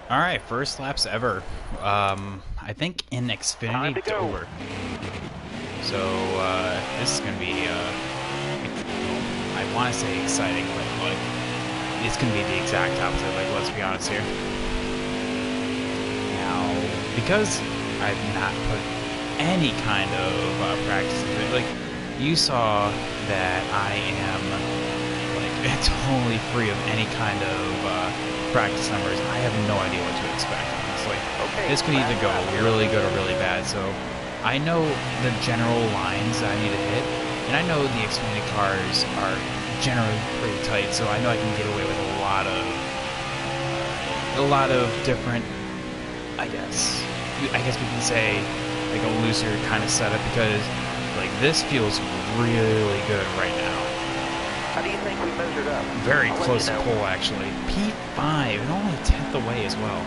All right, first laps ever. I think in Xfinity Dover. So this is gonna be, I want to say exciting, but like it's gonna be the exact opposite. Like, let's be honest here. Now, because I've not put any kind of practice into it, like you saw that I am like totally free of any kind of practice numbers. I have no idea what to expect, honestly. This could either go really good or really bad, so I know the general lines that I need to hit, and I know the Xfinity cars are generally pretty tight, so I know I can get away with a lot of different, I guess we can say, like a looser kind of setup, because like this feels really good right now. How do you think we measured up? Very close to pole, actually. P5, and only 10th away as well.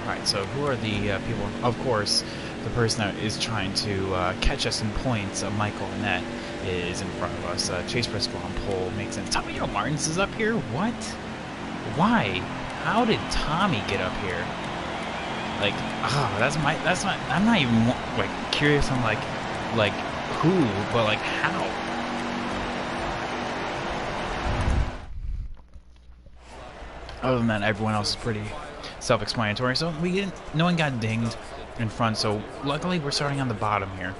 Alright, so who are the people? Of course, the person that is trying to catch us in points, Michael Annette, is in front of us. Chase Briscoe on pole makes sense. Tommy Martins is up here? What? Why? How did Tommy get up here? Like, I'm not even like curious on like who, but like how? Other than that, everyone else is pretty self-explanatory. So no one got dinged in front. So luckily, we're starting on the bottom here.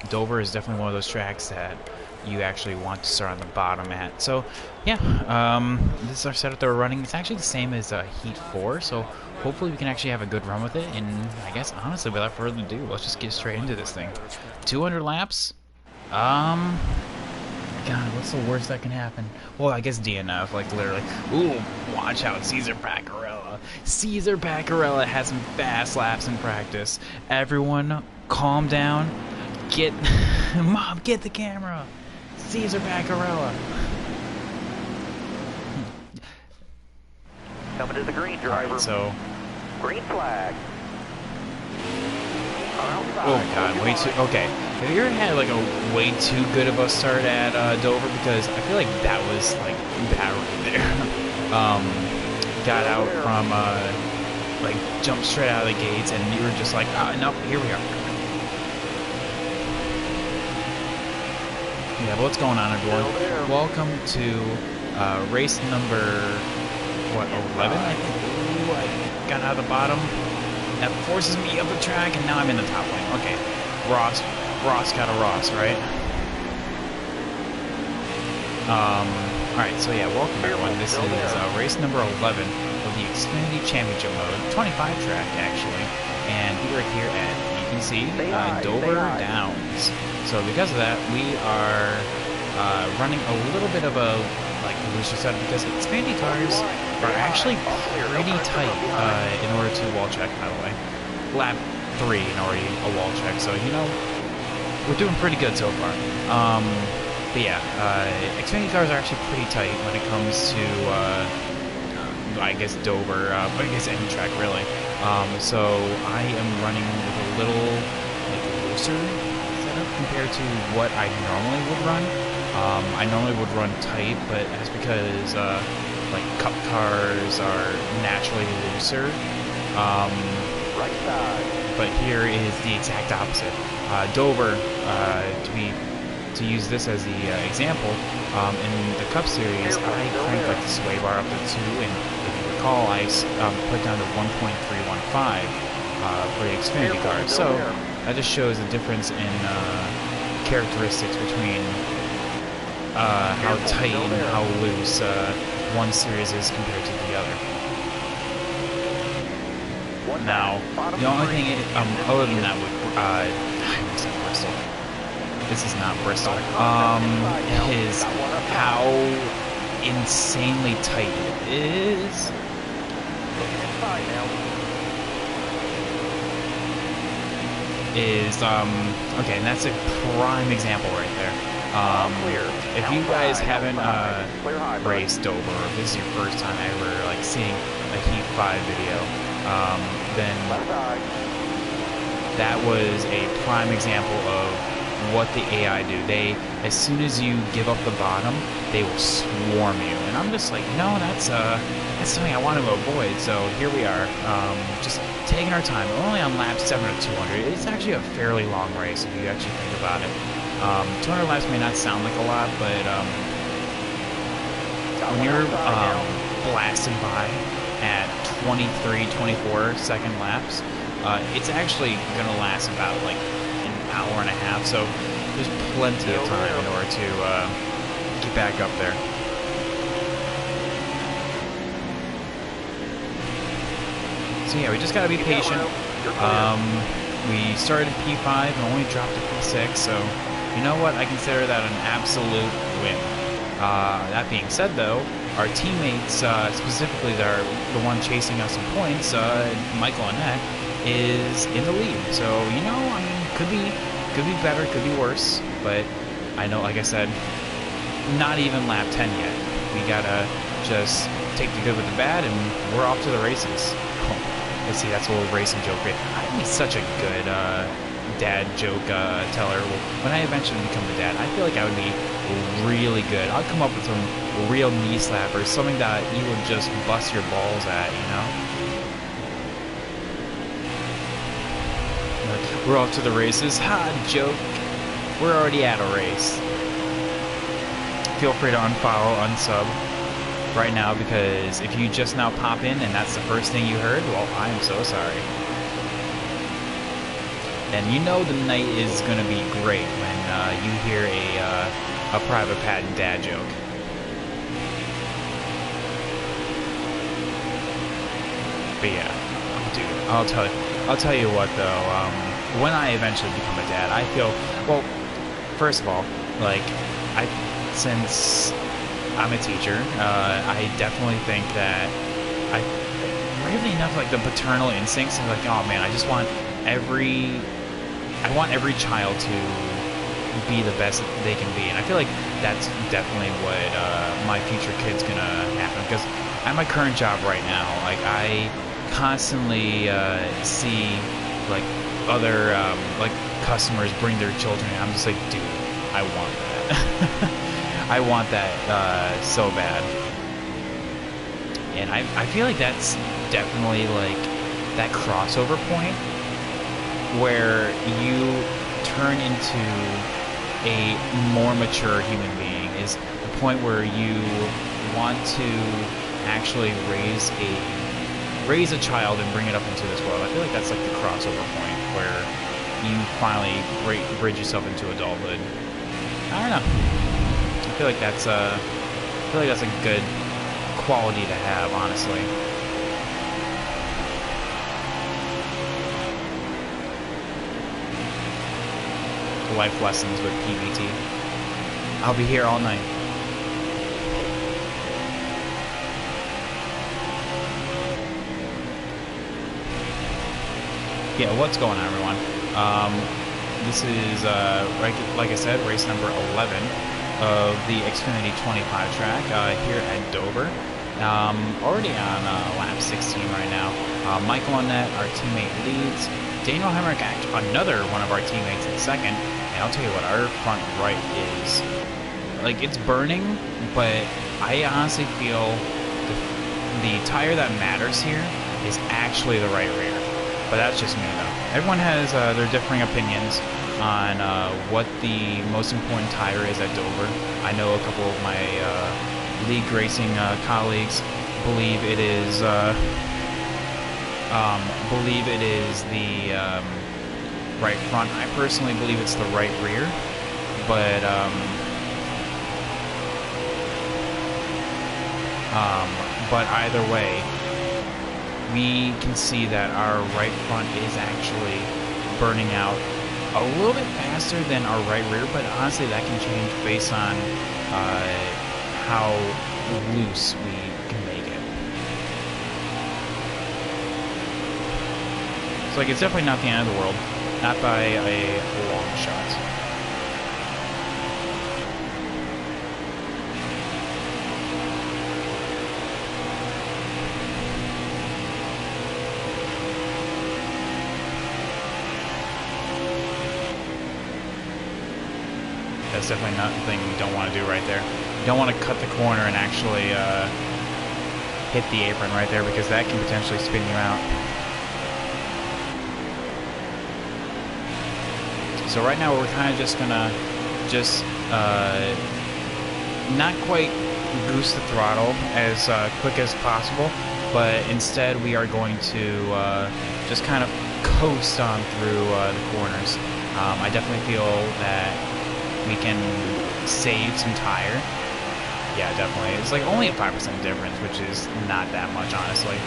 Dover is definitely one of those tracks that you actually want to start on the bottom at. So yeah, this is our setup that we're running. It's actually the same as Heat 4. So hopefully we can actually have a good run with it. And I guess honestly, without further ado, let's just get straight into this thing. 200 laps. God, what's the worst that can happen? Well, I guess DNF, like literally. Ooh, watch out, Caesar Paccarella. Caesar Paccarella has some fast laps in practice. Everyone, calm down. Get, Mom, get the camera. Caesar Paccarella. Coming to the green, driver. Right, so. Green flag. Oh God, way too. Okay, have you ever had like a way too good of a start at Dover? Because I feel like that was like bad right there. Got out from like jumped straight out of the gates, and you were just like, nope, here we are. Yeah, but what's going on, everyone? Welcome to race number 11, I think. Ooh, I got out of the bottom. That forces me up the track, and now I'm in the top lane. Okay, Ross got a Ross, right? Alright, so yeah, welcome everyone. This is race number 11 of the Xfinity Championship mode, 25 track actually, and we are here at, you can see, Dover Downs. So because of that, we are running a little bit of a looser setup, because Xfinity cars are actually pretty tight in order to wall check, by the way. Lap 3 in already a wall check, so you know, we're doing pretty good so far. But yeah, Xfinity cars are actually pretty tight when it comes to I guess Dover, but I guess any track really. So I am running with a little like looser setup compared to what I normally would run. I normally would run tight, but that's because like cup cars are naturally looser. Right side. But here is the exact opposite. Dover, to use this as the example, in the Cup Series, I cranked like the sway bar up to 2, and if you recall, I put down to 1.315 for the Xfinity cars. So that just shows the difference in characteristics between how tight and how loose one series is compared to the other. Now, the only thing other than that would I almost said Bristol. This is not Bristol. Is how insanely tight it is. Okay, and that's a prime example right there. If you guys haven't raced Dover, or if this is your first time ever like seeing a Heat 5 video, then that was a prime example of what the AI do. They, as soon as you give up the bottom, they will swarm you. And I'm just like, no, that's something I want to avoid. So here we are, just taking our time. We're only on lap 7 of 200. It's actually a fairly long race if you actually think about it. 200 laps may not sound like a lot, but when you're blasting by at 23, 24 second laps, it's actually going to last about like an hour and a half. So there's plenty of time in order to get back up there. So yeah, we just gotta be patient. We started at P5 and only dropped to P6, so you know what? I consider that an absolute win. That being said, though, our teammates, specifically the one chasing us in points, Michael Annette, is in the lead. So you know, I mean, could be better, could be worse, but I know, like I said, not even lap 10 yet. We gotta just take the good with the bad, and we're off to the races. Let's see, that's a little racing joke. I'd be such a good dad joke teller. When I eventually become a dad, I feel like I would be really good. I'll come up with some real knee slappers, something that you would just bust your balls at, you know? We're off to the races. Ha, joke. We're already at a race. Feel free to unfollow, unsub right now, because if you just now pop in and that's the first thing you heard, well, I am so sorry. And you know the night is going to be great when you hear a private patent dad joke. But yeah, dude, I'll tell you what though. When I eventually become a dad, I feel, well, first of all, like since I'm a teacher, I definitely think that weirdly enough, like the paternal instincts are like, oh man, I want every child to be the best that they can be, and I feel like that's definitely what my future kid's gonna happen. Because at my current job right now, like I constantly see like other like customers bring their children, and I'm just like, dude, I want that. I want that so bad. And I feel like that's definitely like that crossover point where you turn into a more mature human being, is the point where you want to actually raise a child and bring it up into this world. I feel like that's like the crossover point where you finally bridge yourself into adulthood. I don't know. I feel like that's a good quality to have, honestly. Life lessons with PBT. I'll be here all night. Yeah, what's going on, everyone? This is, like I said, race number 11 of the Xfinity 25 track here at Dover. Already on lap 16 right now. Michael Annette, our teammate, leads. Daniel Hemrick, another one of our teammates, in second. And I'll tell you what, our front right is, like, it's burning, but I honestly feel the tire that matters here is actually the right rear. But that's just me, though. Everyone has their differing opinions on what the most important tire is at Dover. I know a couple of my league racing colleagues believe it is the right front. I personally believe it's the right rear, but either way, we can see that our right front is actually burning out a little bit faster than our right rear, but honestly that can change based on how loose we can make it. So like, it's definitely not the end of the world, not by a long shot. that's definitely not the thing you don't want to do right there. You don't want to cut the corner and actually hit the apron right there, because that can potentially spin you out. So right now we're kind of just gonna not quite goose the throttle as quick as possible, but instead we are going to just kind of coast on through the corners. I definitely feel that we can save some tire. Yeah, definitely. It's like only a 5% difference, which is not that much, honestly.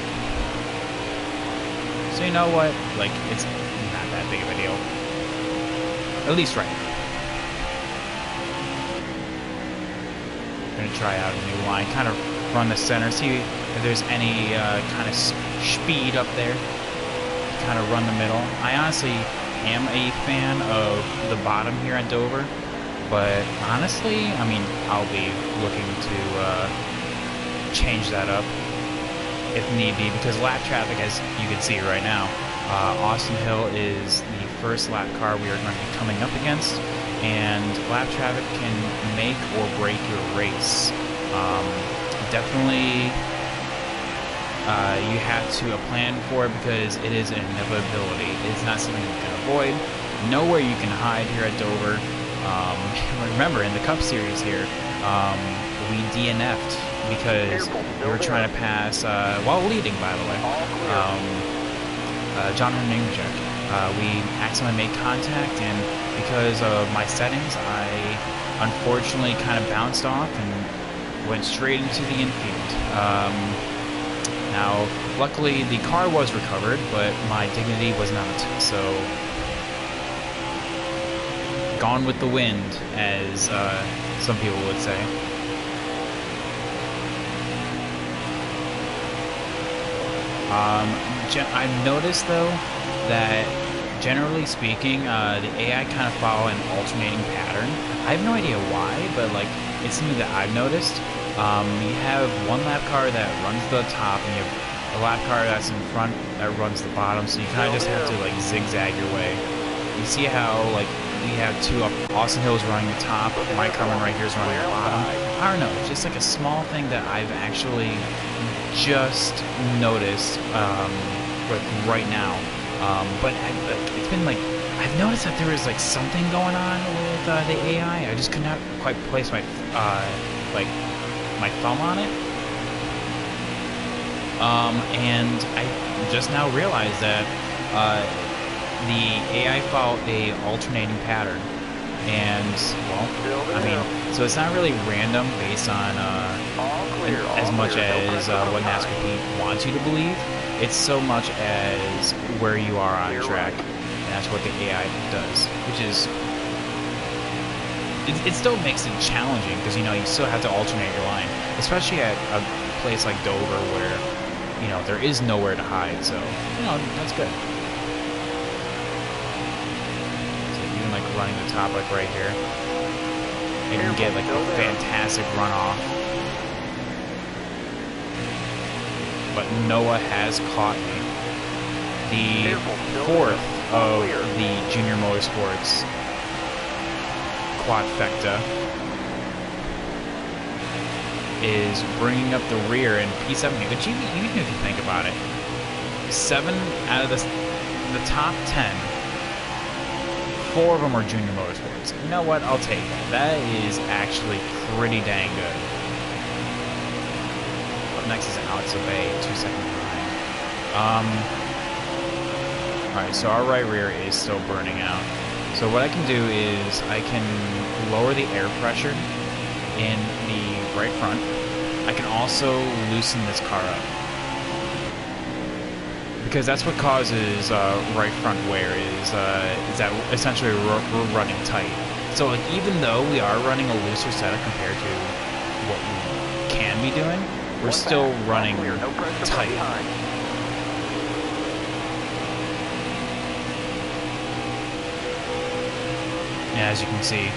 So you know what? Like, it's not that big of a deal. At least right now. I'm gonna try out a new line, kind of run the center, see if there's any kind of speed up there. Kind of run the middle. I honestly am a fan of the bottom here at Dover, but honestly, I mean, I'll be looking to change that up if need be, because lap traffic, as you can see right now, Austin Hill is the first lap car we are going to be coming up against, and lap traffic can make or break your race. Definitely you have to plan for it, because it is an inevitability. It's not something you can avoid. Nowhere you can hide here at Dover. Remember, in the Cup Series here, we DNF'd because we were trying to pass, while leading, by the way, John Hernandez. We accidentally made contact, and because of my settings, I unfortunately kind of bounced off and went straight into the infield. Now, luckily, the car was recovered, but my dignity was not, so gone with the wind, as some people would say. I've noticed, though, that generally speaking, the AI kind of follow an alternating pattern. I have no idea why, but like, it's something that I've noticed. You have one lap car that runs the top, and you have a lap car that's in front that runs the bottom, so you kind of just have to like zigzag your way. You see how like we have two up, Austin Hill's running the top, my car one right here is running the bottom. I don't know, it's just like a small thing that I've actually just noticed like right now. But it's been like, I've noticed that there is like something going on with the AI. I just could not quite place my like my thumb on it. And I just now realized that the AI followed a alternating pattern, and well, I mean, so it's not really random based on as much as what NASCAR Pete wants you to believe. It's so much as where you are on track, and that's what the AI does, which is, it still makes it challenging, because, you know, you still have to alternate your line, especially at a place like Dover where, you know, there is nowhere to hide, so, you know, that's good. So even, like, running the top, like, right here, and you can get, like, a fantastic runoff. But Noah has caught me. The fourth of the Junior Motorsports quadfecta is bringing up the rear in P7, but even if you think about it, 7 out of the top 10, 4 of them are Junior Motorsports. You know what? I'll take that. That is actually pretty dang good. Up next is Alex Obey, 2 seconds behind. Alright, so our right rear is still burning out. So what I can do is I can lower the air pressure in the right front. I can also loosen this car up, because that's what causes right front wear, is that essentially we're running tight. So like, even though we are running a looser setup compared to what we can be doing, we're still running tight. And as you can see,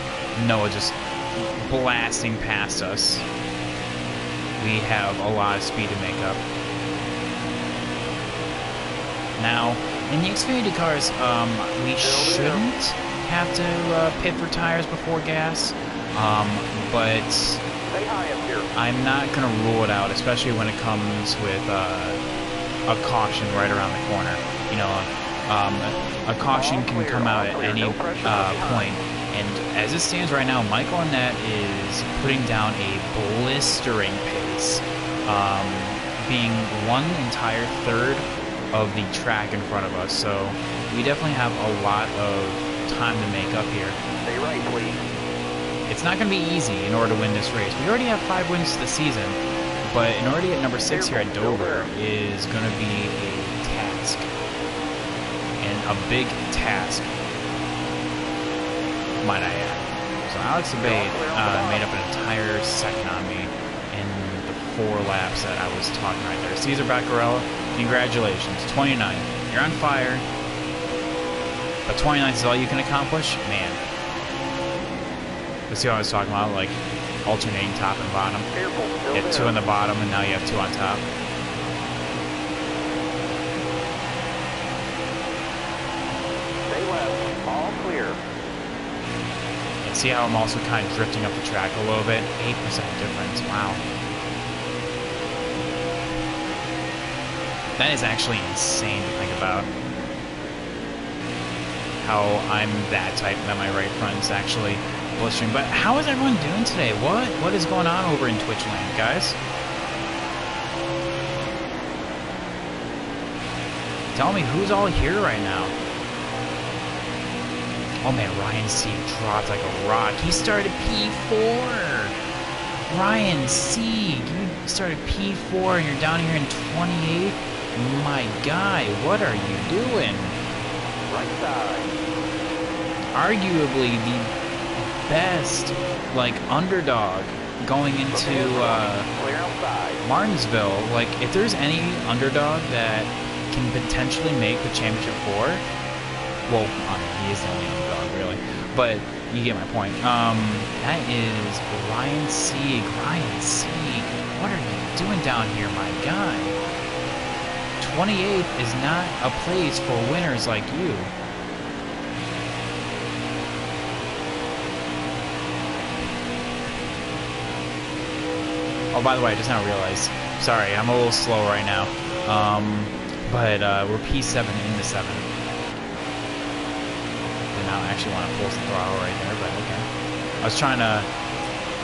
Noah just blasting past us. We have a lot of speed to make up. Now, in the Xfinity cars, we shouldn't have to pit for tires before gas. But Stay high up here. I'm not going to rule it out, especially when it comes with a caution right around the corner. You know, a caution can come out at any point. And as it stands right now, Michael Annette is putting down a blistering pace, being one entire third of the track in front of us. So we definitely have a lot of time to make up here. Stay right, please. It's not going to be easy in order to win this race. We already have 5 wins this season, but in order to get number 6 here at Dover is going to be a task, and a big task, might I add. So Alex Abate made up an entire second on me in the 4 laps that I was talking right there. Cesar Baccarella, congratulations, 29th. You're on fire, but 29th is all you can accomplish? Man. Let's see what I was talking about, like alternating top and bottom. You had 2 on the bottom, and now you have 2 on top. Stay left. All clear. And see how I'm also kind of drifting up the track a little bit? 8% difference. Wow. That is actually insane to think about. How I'm that tight that my right front is actually blistering. But how is everyone doing today? What is going on over in Twitch land, guys? Tell me who's all here right now. Oh man, Ryan C dropped like a rock. He started P4. Ryan C, you started P4 and you're down here in 28. My guy, what are you doing? Right side. Arguably the best, like, underdog going into Clear outside. Martinsville. Like, if there's any underdog that can potentially make the championship 4, well, I mean, he is the only underdog, really, but you get my point. That is Ryan Sieg. Ryan Sieg, what are you doing down here, my guy? 28th is not a place for winners like you. Oh, by the way, I just now realized. Sorry, I'm a little slow right now. But we're P7 in the 7. Did not actually want to pull the throttle right there, but okay. I was trying to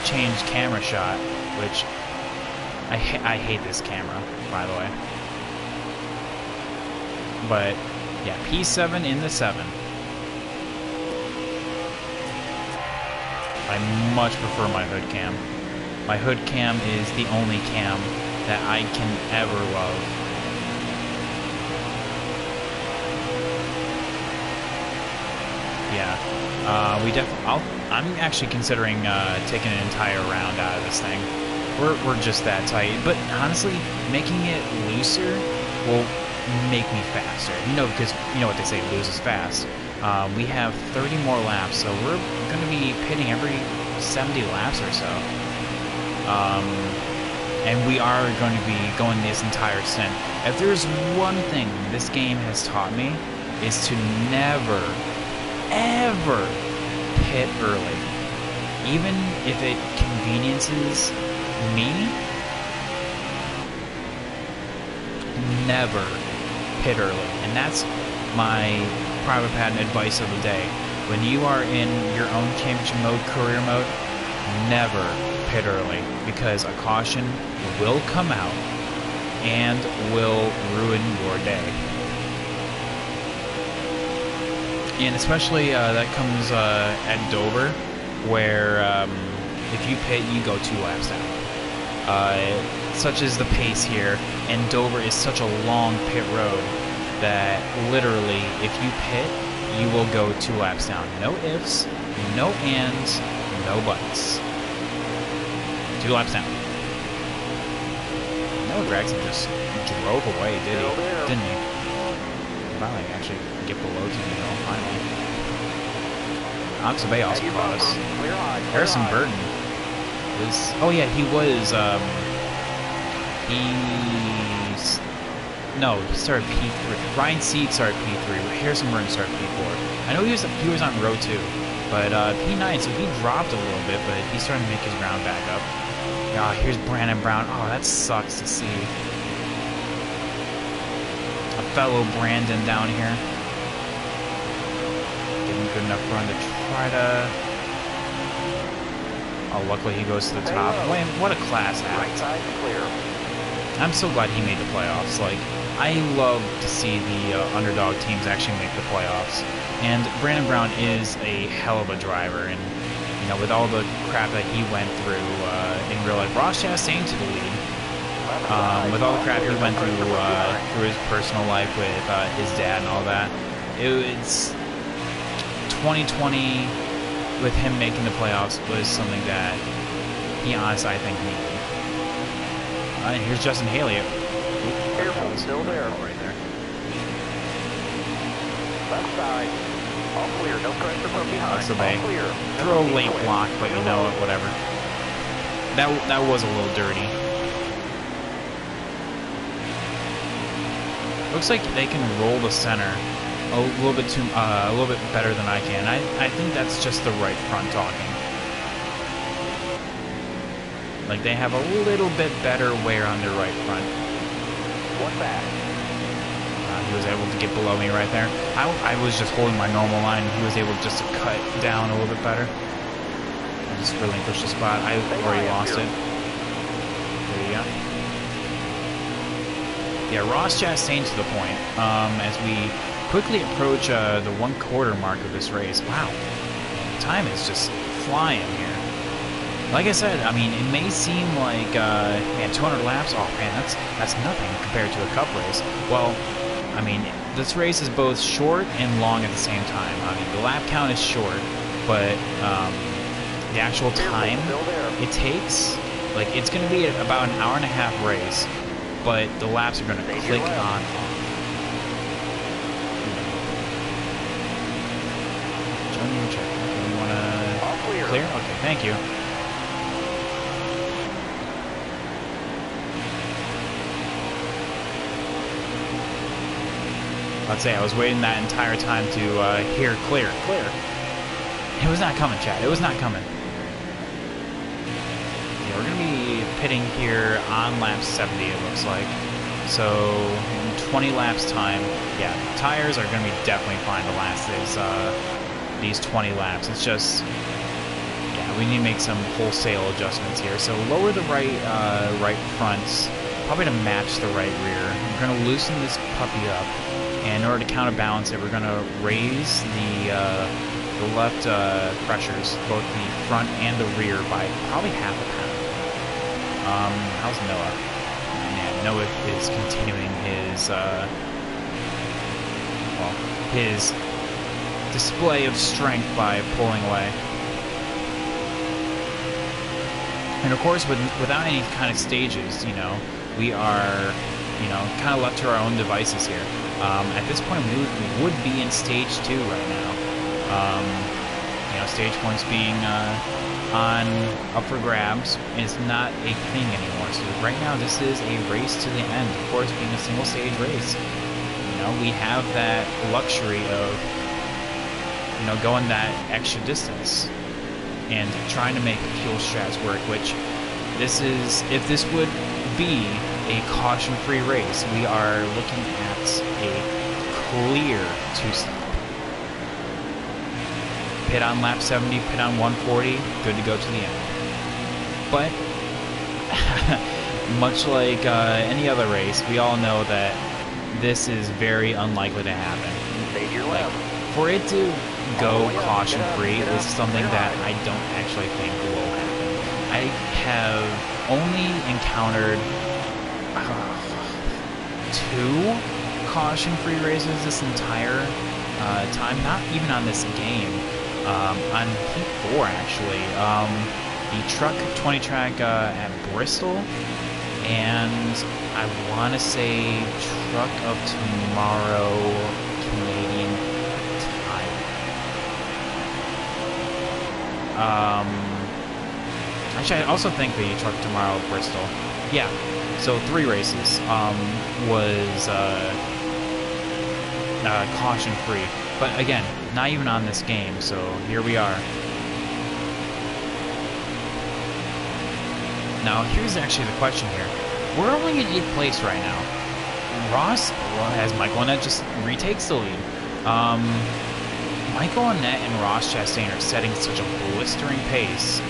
change camera shot, which I hate this camera, by the way. But yeah, P7 in the 7. I much prefer my hood cam. My hood cam is the only cam that I can ever love. Yeah, we definitely. I'm actually considering taking an entire round out of this thing. We're just that tight. But honestly, making it looser will make me faster. You know, because you know what they say, lose is fast. We have 30 more laps, so we're going to be pitting every 70 laps or so. And we are going to be going this entire stint. If there's one thing this game has taught me, is to never, ever pit early. Even if it conveniences me, never pit early. And that's my private patent advice of the day. When you are in your own championship mode, career mode, never pit early, because a caution will come out and will ruin your day. And especially that comes at Dover, where if you pit, you go 2 laps down. Such is the pace here, and Dover is such a long pit road that literally, if you pit, you will go 2 laps down. No ifs, no ands, no buts. 2 laps down. Noah Gragson just drove away, didn't he? Finally, actually get below to me, though, finally. Oxabay also caught us. Harrison Burton was... Oh, yeah, he was... No, he started P3. Ryan Seed started P3. Harrison Burton started P4. I know he was on row 2. But P9, so he dropped a little bit, but he's starting to make his ground back up. Oh, here's Brandon Brown. Oh, that sucks to see. A fellow Brandon down here. Getting a good enough run to try to... Oh, luckily he goes to the top. Man, what a class act. Right side clear. I'm so glad he made the playoffs. Like, I love to see the underdog teams actually make the playoffs. And Brandon Brown is a hell of a driver. And, you know, with all the crap that he went through in real life, Ross Chastain to the lead. With all the crap he went through his personal life with his dad and all that, it's 2020 with him making the playoffs was something that he honestly, I think, needed. And here's Justin Haley. Careful, still there. Right there. Left side. All clear. No pressure from behind. That's the bay. All clear. Throw a late block, but you know what? Whatever. That was a little dirty. Looks like they can roll the center a little bit better than I can. I think that's just the right front talking. Like they have a little bit better wear on their right front. One back. He was able to get below me right there. I was just holding my normal line. He was able just to cut down a little bit better. I just relinquished the spot. I already lost it. There you go. Yeah, Ross Chastain to the point. As we quickly approach the 1/4 mark of this race. Wow, time is just flying here. Like I said, I mean, it may seem like, man, 200 laps. Oh man, that's nothing compared to a Cup race. Well, I mean, this race is both short and long at the same time. I mean, the lap count is short, but the actual time it takes, like, it's going to be about an hour and a half race, but the laps are going to click on. Check. You want to clear? Okay, thank you. I'd say I was waiting that entire time to hear clear. It was not coming, Chad. It was not coming. Yeah, we're going to be pitting here on lap 70, it looks like. So, in 20 laps time, yeah, tires are going to be definitely fine to last these 20 laps. It's just, yeah, we need to make some wholesale adjustments here. So lower the right fronts, probably to match the right rear. We're going to loosen this puppy up. And in order to counterbalance it, we're going to raise the left pressures, both the front and the rear, by probably half a pound. How's Noah? Yeah, Noah is continuing his display of strength by pulling away. And of course, without any kind of stages, you know, we are, you know, kind of left to our own devices here. At this point, we would be in stage 2 right now. You know, stage points being up for grabs is not a thing anymore. So right now, this is a race to the end. Of course, being a single stage race, you know, we have that luxury of, you know, going that extra distance and trying to make fuel strats work. Which this is, if this would be a caution-free race, we are looking at a clear 2-stop. Pit on lap 70, pit on 140, good to go to the end. But much like any other race, we all know that this is very unlikely to happen. Like, for it to go caution-free is something that I don't actually think will happen. I have only encountered 2 caution-free races this entire time, not even on this game. On Heat 4, actually. The Truck 20 track at Bristol, and I want to say Truck of Tomorrow Canadian Tire. Actually, I also think the Truck of Tomorrow Bristol. Yeah. So 3 races was caution-free. But again, Not even on this game, so here we are. Now, here's actually the question here. We're only in 8th place right now. Ross, as Michael Annett just retakes the lead. Michael Annett and Ross Chastain are setting such a blistering pace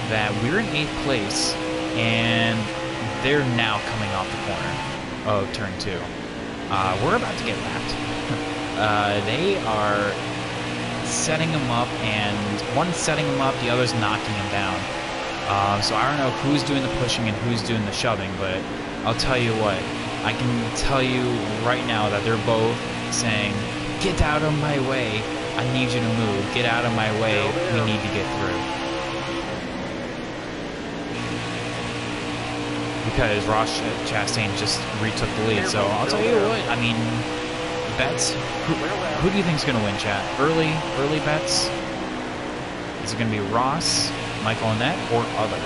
that we're in 8th place, and they're now coming off the corner of turn 2. We're about to get lapped. They are setting him up, and one's setting him up, the other's knocking him down. So I don't know who's doing the pushing and who's doing the shoving, but I'll tell you what, I can tell you right now that they're both saying, get out of my way, I need you to move, get out of my way, we need to get through. Because Ross Chastain just retook the lead, so I'll tell you what, I mean, bets, who do you think's going to win, chat? Early bets? Is it going to be Ross, Michael Annett, or other?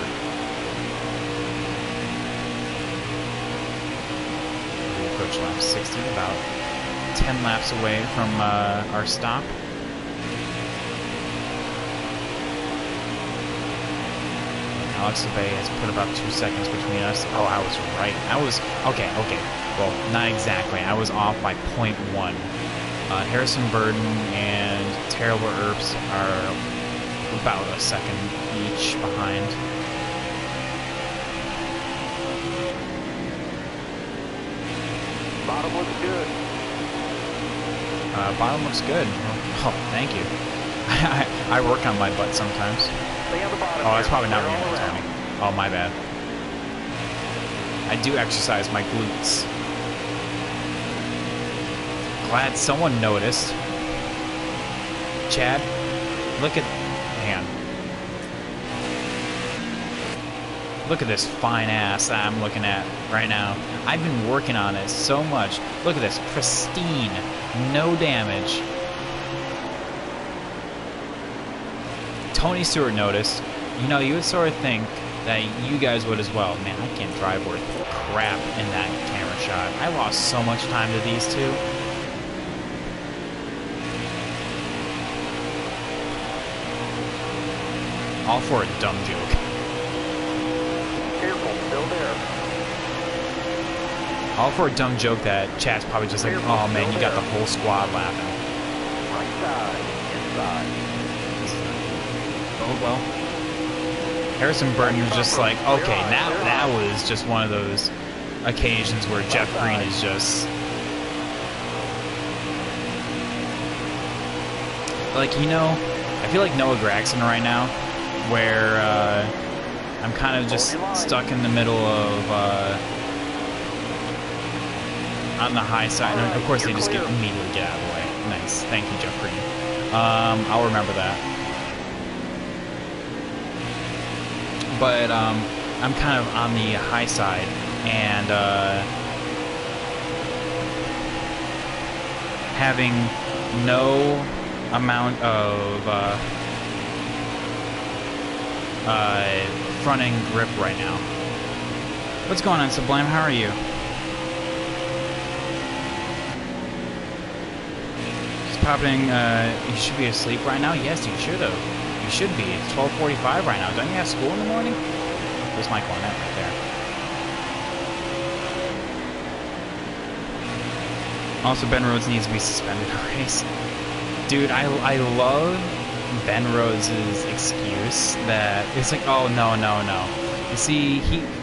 We approach lap 60, about 10 laps away from our stop. And Alex Labey has put about 2 seconds between us. Oh, I was right. Okay. Well, not exactly. I was off by 0.1. Harrison Burton and Terrible Earps are about a second each behind. Bottom looks good. Bottom looks good. Oh, thank you. I work on my butt sometimes. Stay on the bottom. Oh, that's probably not what you meant, Tony. Oh, my bad. I do exercise my glutes. Glad someone noticed. Chad, look at... Hang on. Look at this fine ass that I'm looking at right now. I've been working on it so much. Look at this. Pristine. No damage. Tony Stewart noticed. You know, you would sort of think that you guys would as well. Man, I can't drive worth crap in that camera shot. I lost so much time to these two. All for a dumb joke. Careful, still there. All for a dumb joke that chat's probably just like, oh man, you got the whole squad laughing. Right side, inside. Oh well. Harrison Burton was just like, okay, that was just one of those occasions where Jeff Green is just like, you know, I feel like Noah Gragson right now, where I'm kind of just stuck in the middle of on the high side. And of course, they just immediately get out of the way. Nice, thank you, Jeff Green. I'll remember that. But I'm kind of on the high side, and having no amount of front end grip right now. What's going on, Sublime? How are you? Just popping. You should be asleep right now. Yes, you should have. You should be. It's 12:45 right now. Don't you have school in the morning? There's Michael Annett right there. Also, Ben Rhodes needs to be suspended a race. Dude, I love Ben Rhodes' excuse that it's like, oh, no. You see,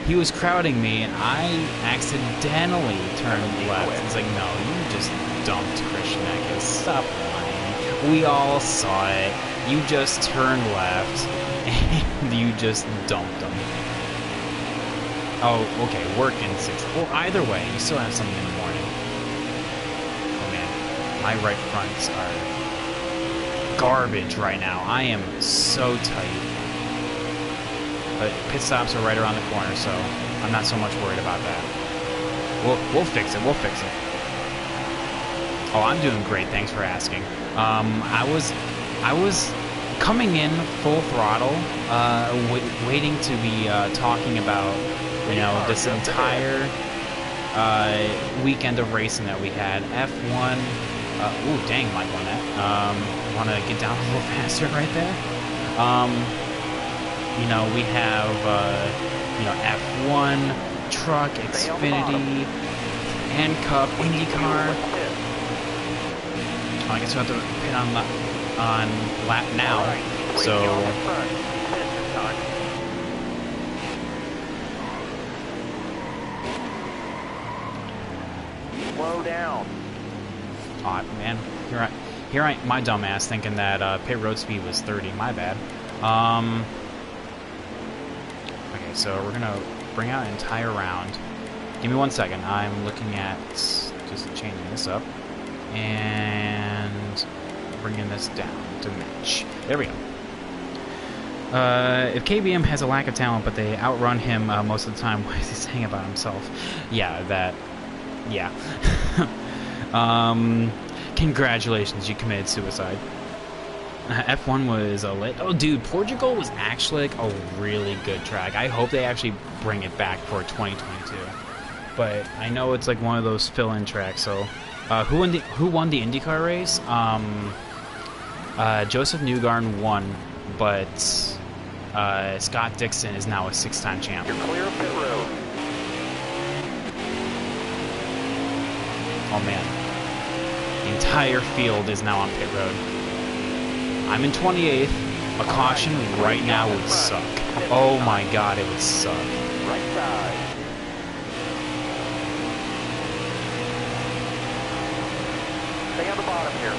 he was crowding me, and I accidentally turned left. It's like, no, you just dumped Christian Eckes. Stop lying. We all saw it. You just turned left, and you just dumped him. Oh, okay, working 6. Well, either way, you still have something in the morning. Oh, man. My right fronts are garbage right now. I am so tight. But pit stops are right around the corner, so I'm not so much worried about that. We'll fix it. Oh, I'm doing great. Thanks for asking. I was coming in full throttle, waiting to be talking about, you know, this entire weekend of racing that we had. F1, Ooh, dang, Mike on that. Want to get down a little faster right there. You know, we have, you know, F1, Truck, Xfinity, and Cup, IndyCar. Oh, I guess we have to pit on lap now. So, slow down. oh man, here I, my dumbass thinking that pit road speed was 30. My bad. Okay, so we're gonna bring out an entire round. Give me 1 second. I'm looking at just changing this up and bringing this down to match. There we go. If KBM has a lack of talent, but they outrun him most of the time, what is he saying about himself? Yeah, that. Yeah. Congratulations, you committed suicide. F1 was a lit. Oh, dude, Portugal was actually like a really good track. I hope they actually bring it back for 2022. But I know it's like one of those fill-in tracks. So, who won the IndyCar race? Joseph Newgarden won, but Scott Dixon is now a 6-time champ. You're clear of pit road. Oh man, the entire field is now on pit road. I'm in 28th. A caution right now would suck. Oh my god, it would suck. Right side. Stay on the bottom here.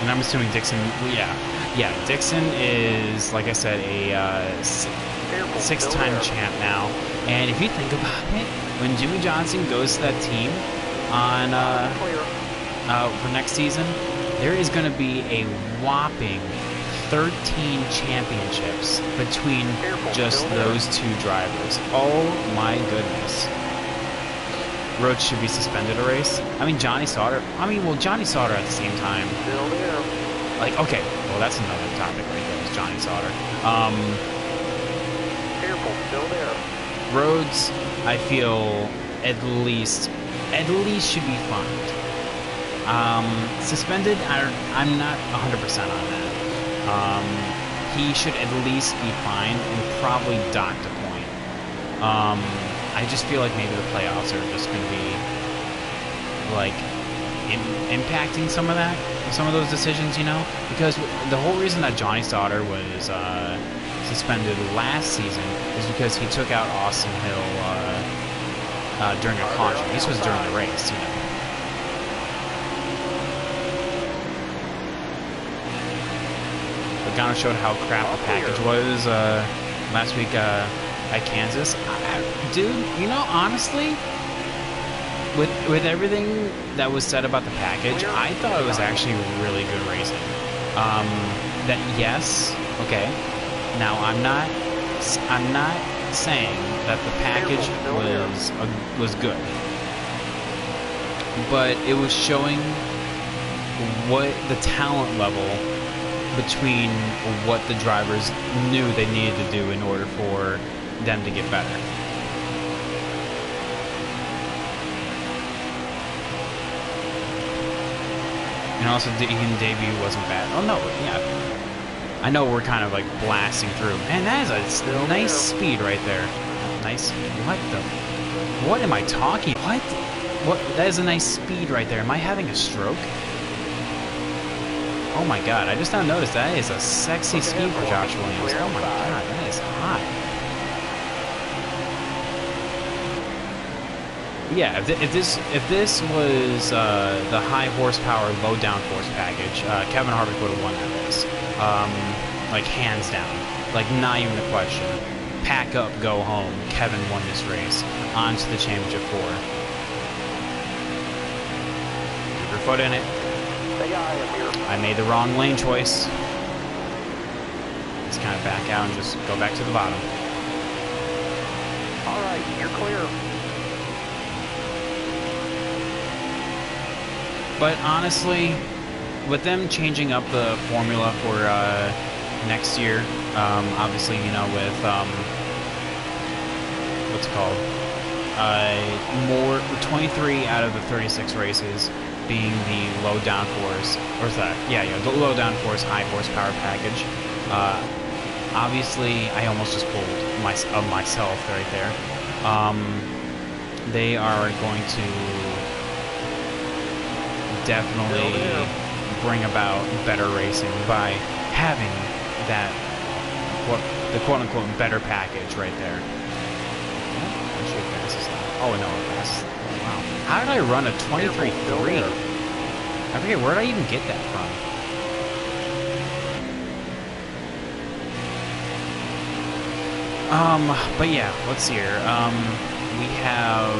And I'm assuming Dixon, yeah, Dixon is, like I said, a 6-time champ now. And if you think about it, when Jimmy Johnson goes to that team on for next season, there is going to be a whopping 13 championships between just those two drivers. Oh my goodness. Roach should be suspended a race. I mean, Johnny Sauter. Well, Johnny Sauter at the same time. Still there. Like, okay, well, that's another topic right there, is Johnny Sauter. Careful, still there. Rhodes, I feel, at least should be fined. Suspended, I'm not 100% on that. He should at least be fined and probably docked a point. I just feel like maybe the playoffs are just going to be like impacting some of those decisions, you know, because the whole reason that Johnny Sauter was suspended last season is because he took out Austin Hill during a caution. This was during the race, you know. Logano showed how crap the package was last week at Kansas. Dude, you know, honestly, with everything that was said about the package, I thought it was actually really good racing. That yes, okay. Now I'm not saying that the package was good, but it was showing what the talent level between what the drivers knew they needed to do in order for them to get better. And also, even debut wasn't bad. Oh no, yeah. I know we're kind of like blasting through. Man, that is a nice speed right there. Nice. What am I talking? What? That is a nice speed right there. Am I having a stroke? Oh my god, I just now noticed that is a sexy speed for Josh Williams. Oh my god, that is hot. Yeah, if this was the high horsepower, low downforce package, Kevin Harvick would have won that race. Like hands down. Like not even a question. Pack up, go home. Kevin won this race. On to the championship 4. Keep your foot in it. I made the wrong lane choice. Let's kind of back out and just go back to the bottom. All right, you're clear. But honestly, with them changing up the formula for next year, obviously, you know, with what's it called? More 23 out of the 36 races being the low downforce, or is that? Yeah, the low downforce, high horsepower package. Obviously, I almost just pulled myself right there. They are going to definitely bring about better racing by having that, the quote-unquote better package right there. Oh no, that's, wow. How did I run a 23.3? I forget, where did I even get that from? But yeah, let's see here. We have,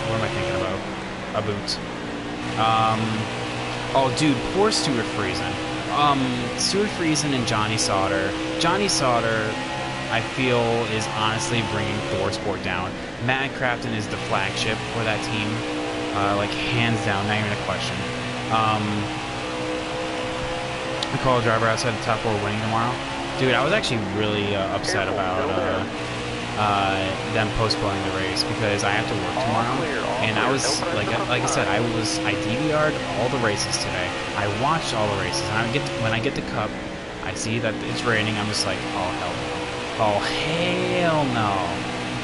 what am I thinking about? A boot. Oh dude, poor Stuart Friesen. Stuart Friesen and Johnny Sauter. Johnny Sauter, I feel, is honestly bringing ThorSport down. Matt Crafton is the flagship for that team. Like, hands down, not even a question. I call a driver outside the top 4 winning tomorrow. Dude, I was actually really upset about them postponing the race because I have to work tomorrow. And I was, like I said, I DVR'd all the races today. I watched all the races. And when I get to Cup, I see that it's raining. I'm just like, oh, hell no. Oh, hell no.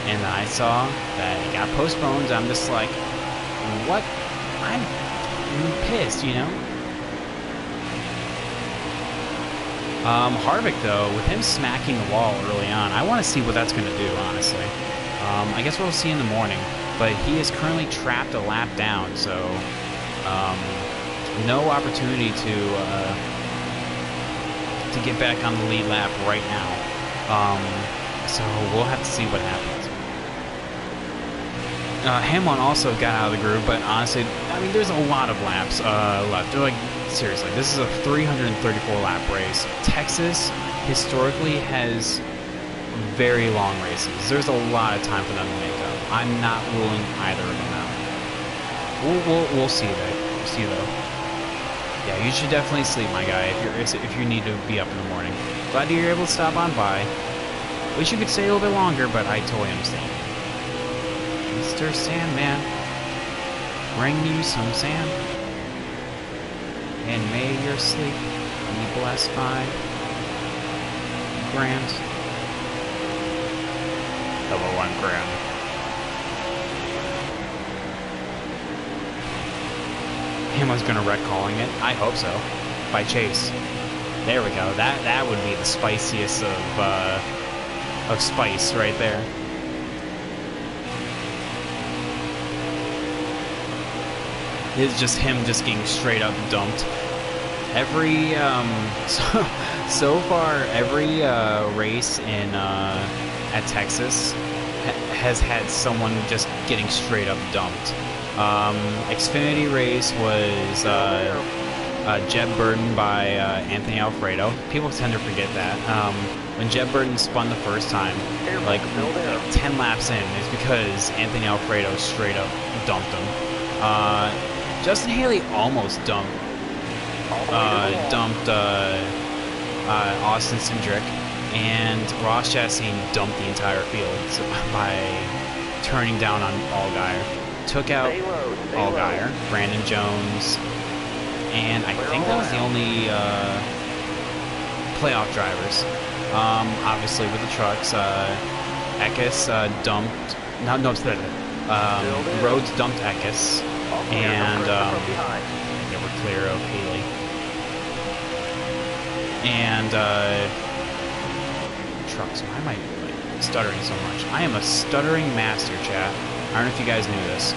And then I saw that it got postponed. I'm just like, what? I'm pissed, you know? Harvick, though, with him smacking the wall early on, I want to see what that's going to do, honestly. I guess we'll see in the morning. But he is currently trapped a lap down, so no opportunity to get back on the lead lap right now. So we'll have to see what happens. Hamlin also got out of the groove, but honestly, I mean, there's a lot of laps left. Like, seriously, this is a 334 lap race. Texas historically has very long races. There's a lot of time for them to make up. I'm not ruling either of them out. We'll see though. Yeah, you should definitely sleep, my guy, if you need to be up in the morning. Glad you're able to stop on by. Wish you could stay a little bit longer, but I totally understand. Mr. Sandman, bring you some sand, and may your sleep be blessed by Grant. Hello, I'm Grant. Hamlin's gonna wreck calling it. I hope so. By Chase. There we go. That would be the spiciest of spice right there. It's just him just getting straight up dumped. Every so far every race in at Texas has had someone just getting straight up dumped. Xfinity race was Jeb Burton by Anthony Alfredo. People tend to forget that. When Jeb Burton spun the first time, like 10 laps in, is because Anthony Alfredo straight up dumped him. Justin Haley almost dumped Austin Cindric, and Ross Chastain dumped the entire field by turning down on Allgaier. Took out Allgaier, Brandon Jones, and I think that was the only playoff drivers. Obviously with the trucks, Eckes dumped. Rhodes dumped Eckes, and they were clear of Haley. And trucks. Why am I stuttering so much? I am a stuttering master, chat. I don't know if you guys knew this.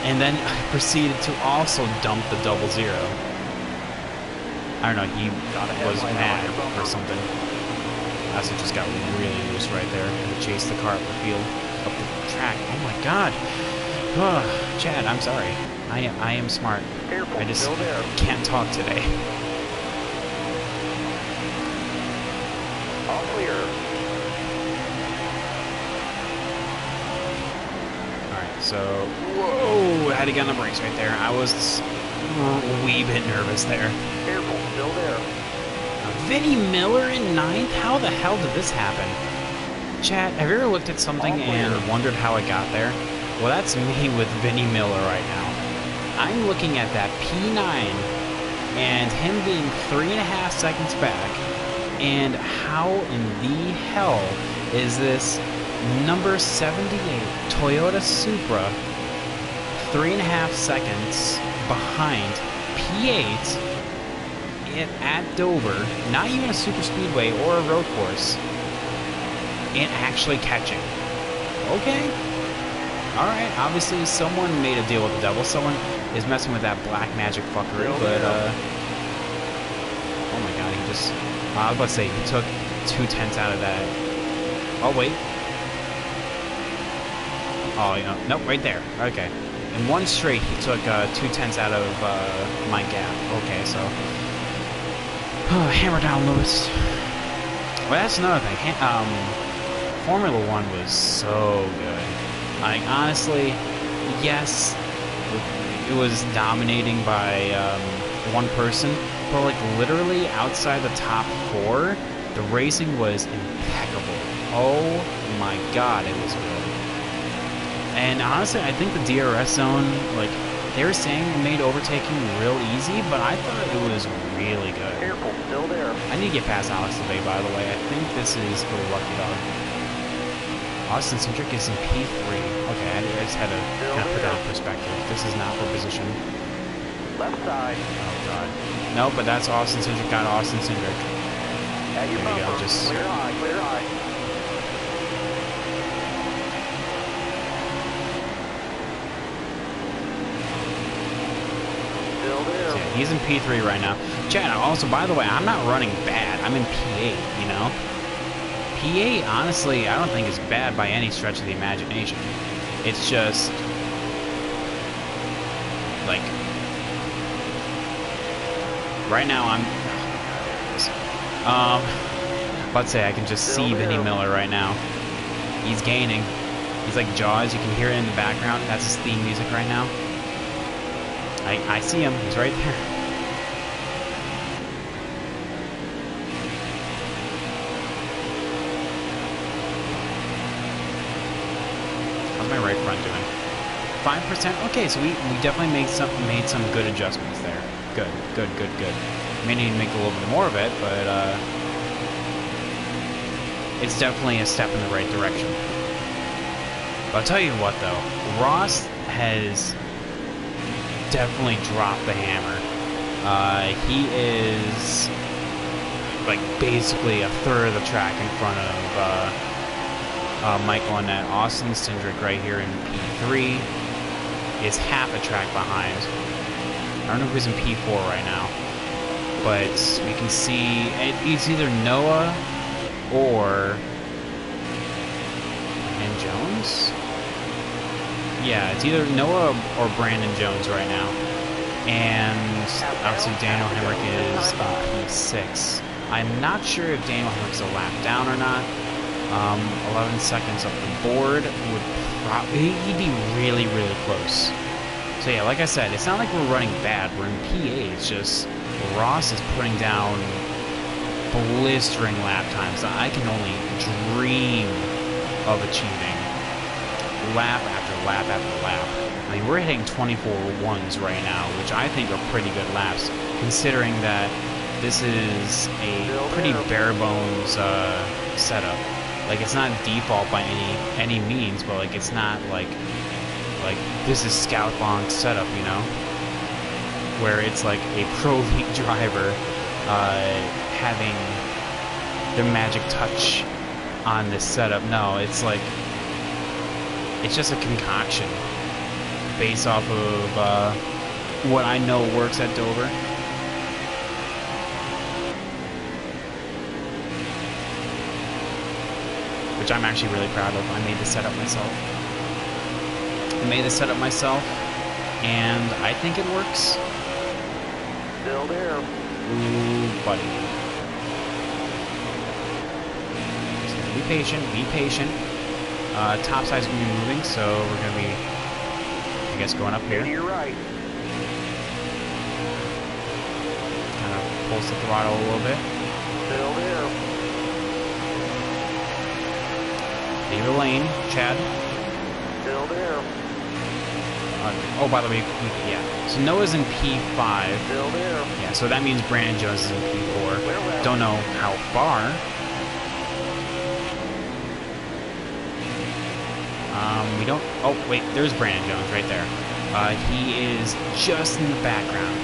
And then proceeded to also dump the 00. I don't know, he was mad or something. That's what just got really loose right there. And chased the car up the field, up the track. Oh my god. Chad, I'm sorry. I am smart. I just can't talk today. All clear. So, whoa, I had to get on the brakes right there. I was a wee bit nervous there. Careful, still there. Vinnie Miller in 9th? How the hell did this happen? Chat, have you ever looked at something and wondered how it got there? Well, that's me with Vinnie Miller right now. I'm looking at that P9 and him being 3.5 seconds back, and how in the hell is this number 78 Toyota Supra 3.5 seconds behind P8 at Dover, not even a super speedway or a road course, and actually catching? Okay. Alright, obviously someone made a deal with the devil. Someone is messing with that black magic fuckery, but, oh my god, he just, I was about to say, he took 2/10 out of that. Oh, wait. Oh, you know, nope, right there. Okay. In one straight, he took 2/10 out of my gap. Okay, so, hammer down, Lewis. Well, that's another thing. Formula One was so good. Like, honestly, yes, it was dominating by one person, but like literally outside the top 4, the racing was impeccable. Oh my god, it was good. And honestly, I think the DRS zone, like, they were saying it made overtaking real easy, but I thought it was really good. Careful, still there. I need to get past Alex LeVay, by the way. I think this is for the Lucky Dog. Austin Cindric is in P3. Okay, I just had to kind of put that in perspective. This is not for position. Left side. Oh, God. No, but that's Austin Cindric. Got Austin Cindric. At your There you go, bumper. just... Clear high, clear high. Still there. Yeah, he's in P3 right now. Chad, also, by the way, I'm not running bad. I'm in P8, you know? P8, honestly, I don't think is bad by any stretch of the imagination. It's just... like... right now, I'm... about to say, I can just see Vinnie Miller right now. He's gaining. He's like Jaws. You can hear it in the background. That's his theme music right now. I see him. He's right there. How's my right front doing? 5%? Okay, so we definitely made some good adjustments there. Good. May need to make a little bit more of it, but it's definitely a step in the right direction. But I'll tell you what, though, Ross has definitely dropped the hammer. He is like basically a third of the track in front of Michael Annett. Austin Cindric right here in P3 is half a track behind. I don't know who's in P4 right now, but you can see it's either Noah or Brandon Jones. Yeah, it's either Noah or Brandon Jones right now, and obviously Daniel Hemrick is P6. I'm not sure if Daniel Hemrick's a lap down or not. 11 seconds up the board would probably, he'd be really close. So yeah, like I said, it's not like we're running bad. We're in P8. It's just Ross is putting down blistering lap times that I can only dream of achieving. Lap after lap after lap. I mean, we're hitting 24.1s right now, which I think are pretty good laps, considering that this is a pretty bare bones setup. Like, it's not default by any means, but like it's not like this is Scout Bonk setup, you know, where it's like a pro league driver having the magic touch on this setup. No, it's like it's just a concoction based off of what I know works at Dover. Which I'm actually really proud of. I made this setup myself. And I think it works. Still there. Ooh, buddy. Just gotta be patient. Top side's gonna be moving, so we're gonna be, I guess, going up here. To your right. Kind of pulse the throttle a little bit. Still there. Leave a lane, Chad. Still there. Oh, by the way, yeah. So Noah's in P5. Still there. Yeah, so that means Brandon Jones is in P4. Don't know how far. We don't... Oh, wait, there's Brandon Jones right there. He is just in the background.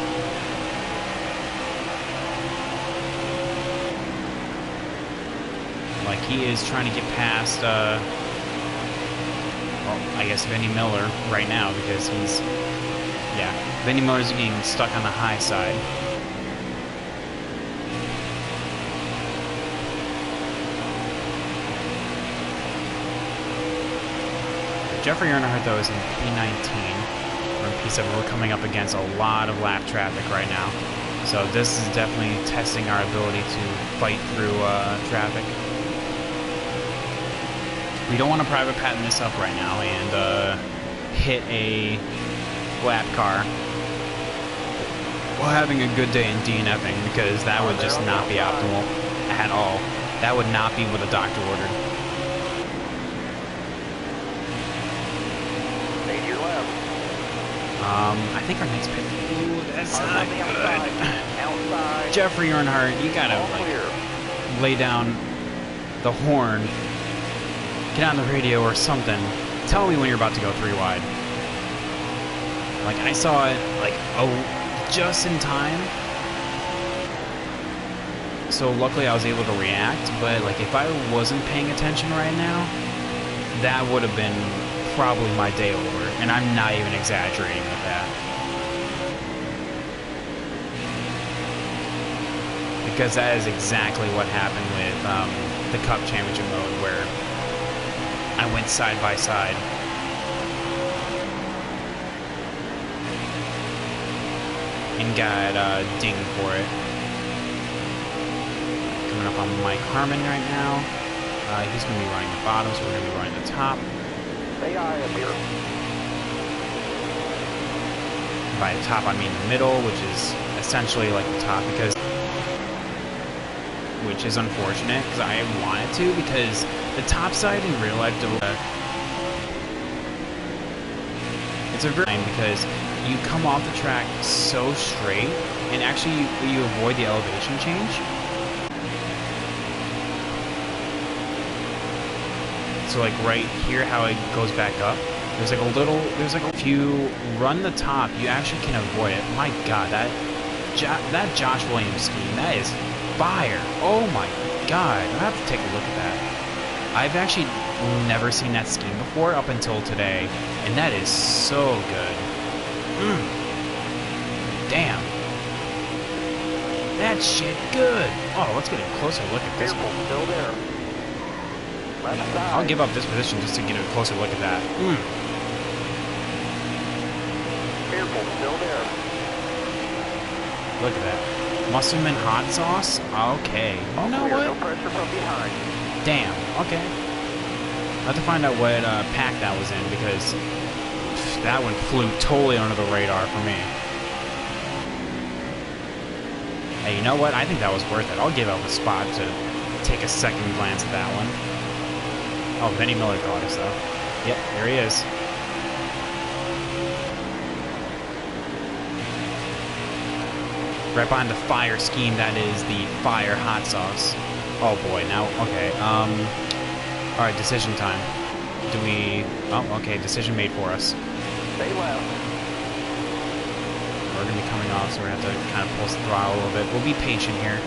Like, he is trying to get past, well, I guess Benny Miller right now, because he's... Yeah, Benny Miller's getting stuck on the high side. Jeffrey Earnhardt, though, is in P19, or in P7. We're coming up against a lot of lap traffic right now. So this is definitely testing our ability to fight through traffic. We don't want to private patent this up right now and hit a lap car while having a good day in DNFing, because that would just not be optimal at all. That would not be what a doctor ordered. I think our next pit. Ooh, that's not good. Jeffrey Earnhardt, you gotta like lay down the horn, get on the radio or something. Tell me when you're about to go 3 wide. Like, I saw it like, oh, just in time. So luckily I was able to react, but like if I wasn't paying attention right now, that would have been probably my day over, and I'm not even exaggerating with that. Because that is exactly what happened with the Cup Championship mode, where I went side by side. And got dinged for it. Coming up on Mike Harmon right now. He's going to be running the bottom, so we're going to be running the top. Say I am here. By the top, I mean the middle, which is essentially like the top, because, which is unfortunate, because I wanted to, because the top side in real life, it's a very, because you come off the track so straight, and actually you avoid the elevation change. So like right here, how it goes back up, there's like a little, if you run the top, you actually can avoid it. My God, that Josh Williams scheme, that is fire. Oh my God, I have to take a look at that. I've actually never seen that scheme before up until today, and that is so good. Damn. That shit good. Oh, let's get a closer look at this one. Still there. I'll give up this position just to get a closer look at that. Careful, still there. Look at that. Musselman hot sauce? Okay. You know what? No pressure from behind. Damn. Okay. I'll have to find out what pack that was in, because that one flew totally under the radar for me. Hey, you know what? I think that was worth it. I'll give up a spot to take a second glance at that one. Oh, Benny Miller caught us, though. Yep, there he is. Right behind the fire scheme, that is the fire hot sauce. Oh boy, now, okay. Alright, decision time. Do we... Oh, okay, decision made for us. Stay left. We're going to be coming off, so we're going to have to kind of pulse the throttle a little bit. We'll be patient here.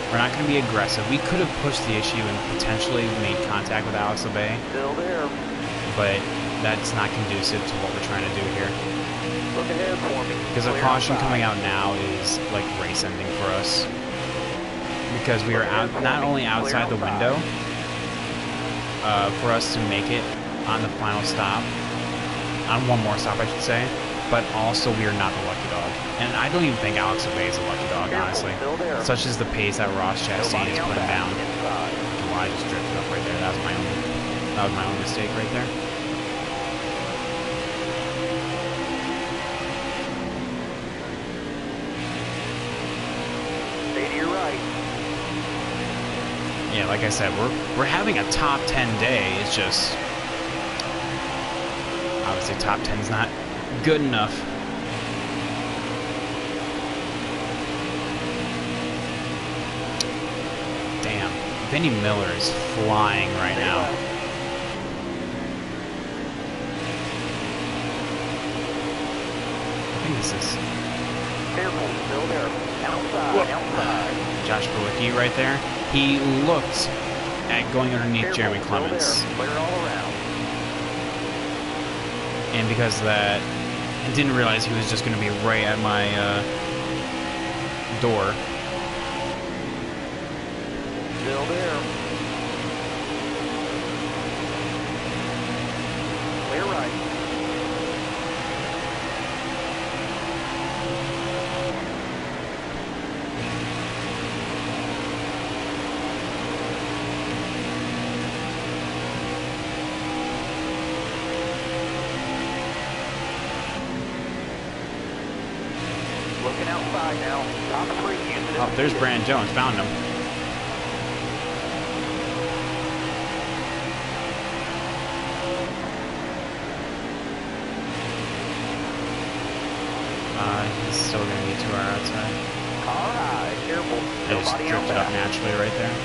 We're not going to be aggressive. We could have pushed the issue and potentially made contact with Alex Obey. Still there. But that's not conducive to what we're trying to do here. Look ahead for me. Because a caution coming out now is like race ending for us. Because we are out, not only outside the window for us to make it on the final stop, on one more stop I should say, but also we are not the lucky dog. And I don't even think Alex Obey is a lucky dog, honestly. Such as the pace that Ross Chastain is putting down. Well, I just drifted up right there. That was my own mistake right there. yeah, like I said, we're having a top 10 day. It's just obviously top 10's not good enough. Damn, Vinny Miller is flying right now. I think this is Careful, still there. Outside, outside. Josh Balicki right there. He looked at going underneath Careful, Jeremy still Clements. there. Clear all around. And because of that, I didn't realize he was just going to be right at my door. Still there. Clear right. Looking outside now. Top 3 unit. Oh, there's Brand Jones. Found him. He's still going to be 2 hours outside. Car high. Careful. I just Nobody drifted up outside. naturally right there.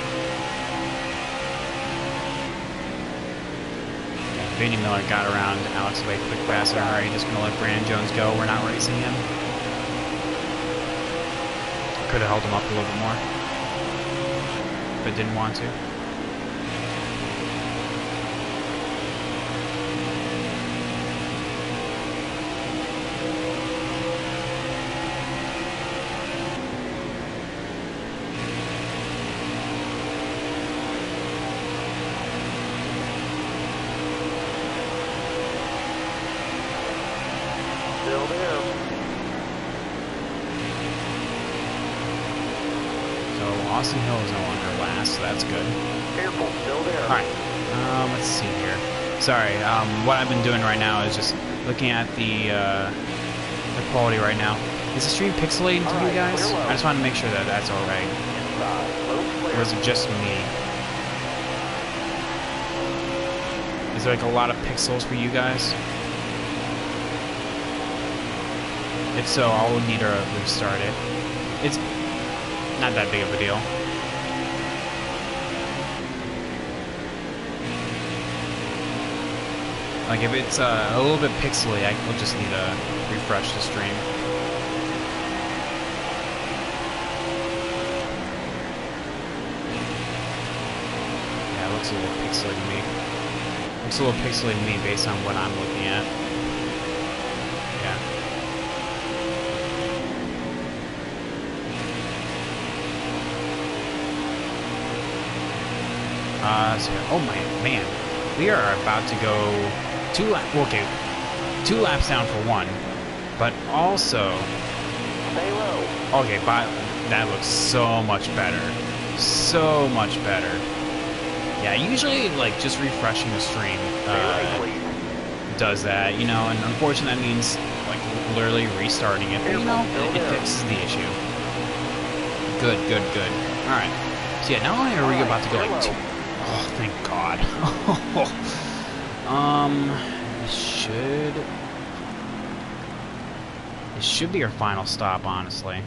Yeah, Vinny Miller got around Alex way quick pass. All right, just going to let Brandon Jones go. We're not racing him. Could have held him up a little bit more, but didn't want to. Still there. So Austin Hill is no longer last, so that's good. Careful. Still there. All right, let's see here. Sorry, what I've been doing right now is just looking at the quality right now. Is the stream pixelating to you guys? I just want to make sure that that's all right. Inside. Low clear. Or is it just me? Is there like a lot of pixels for you guys? If so, I'll need to restart it. It's not that big of a deal. Like if it's a little bit pixely, I'll just need to refresh the stream. Yeah, it looks a little pixely to me. Looks a little pixely to me based on what I'm looking at. Yeah. So, oh my man, we are about to go 2 laps down for 1, but also, Stay low. okay, but that looks so much better, so much better. Yeah, usually like just refreshing the stream Stay right, please. does that, you know, and unfortunately that means like literally restarting it, but you know, it fixes the issue. Good, good, good. All right. So yeah, not only are we about to go like 2. Oh, thank God. This should be our final stop, honestly.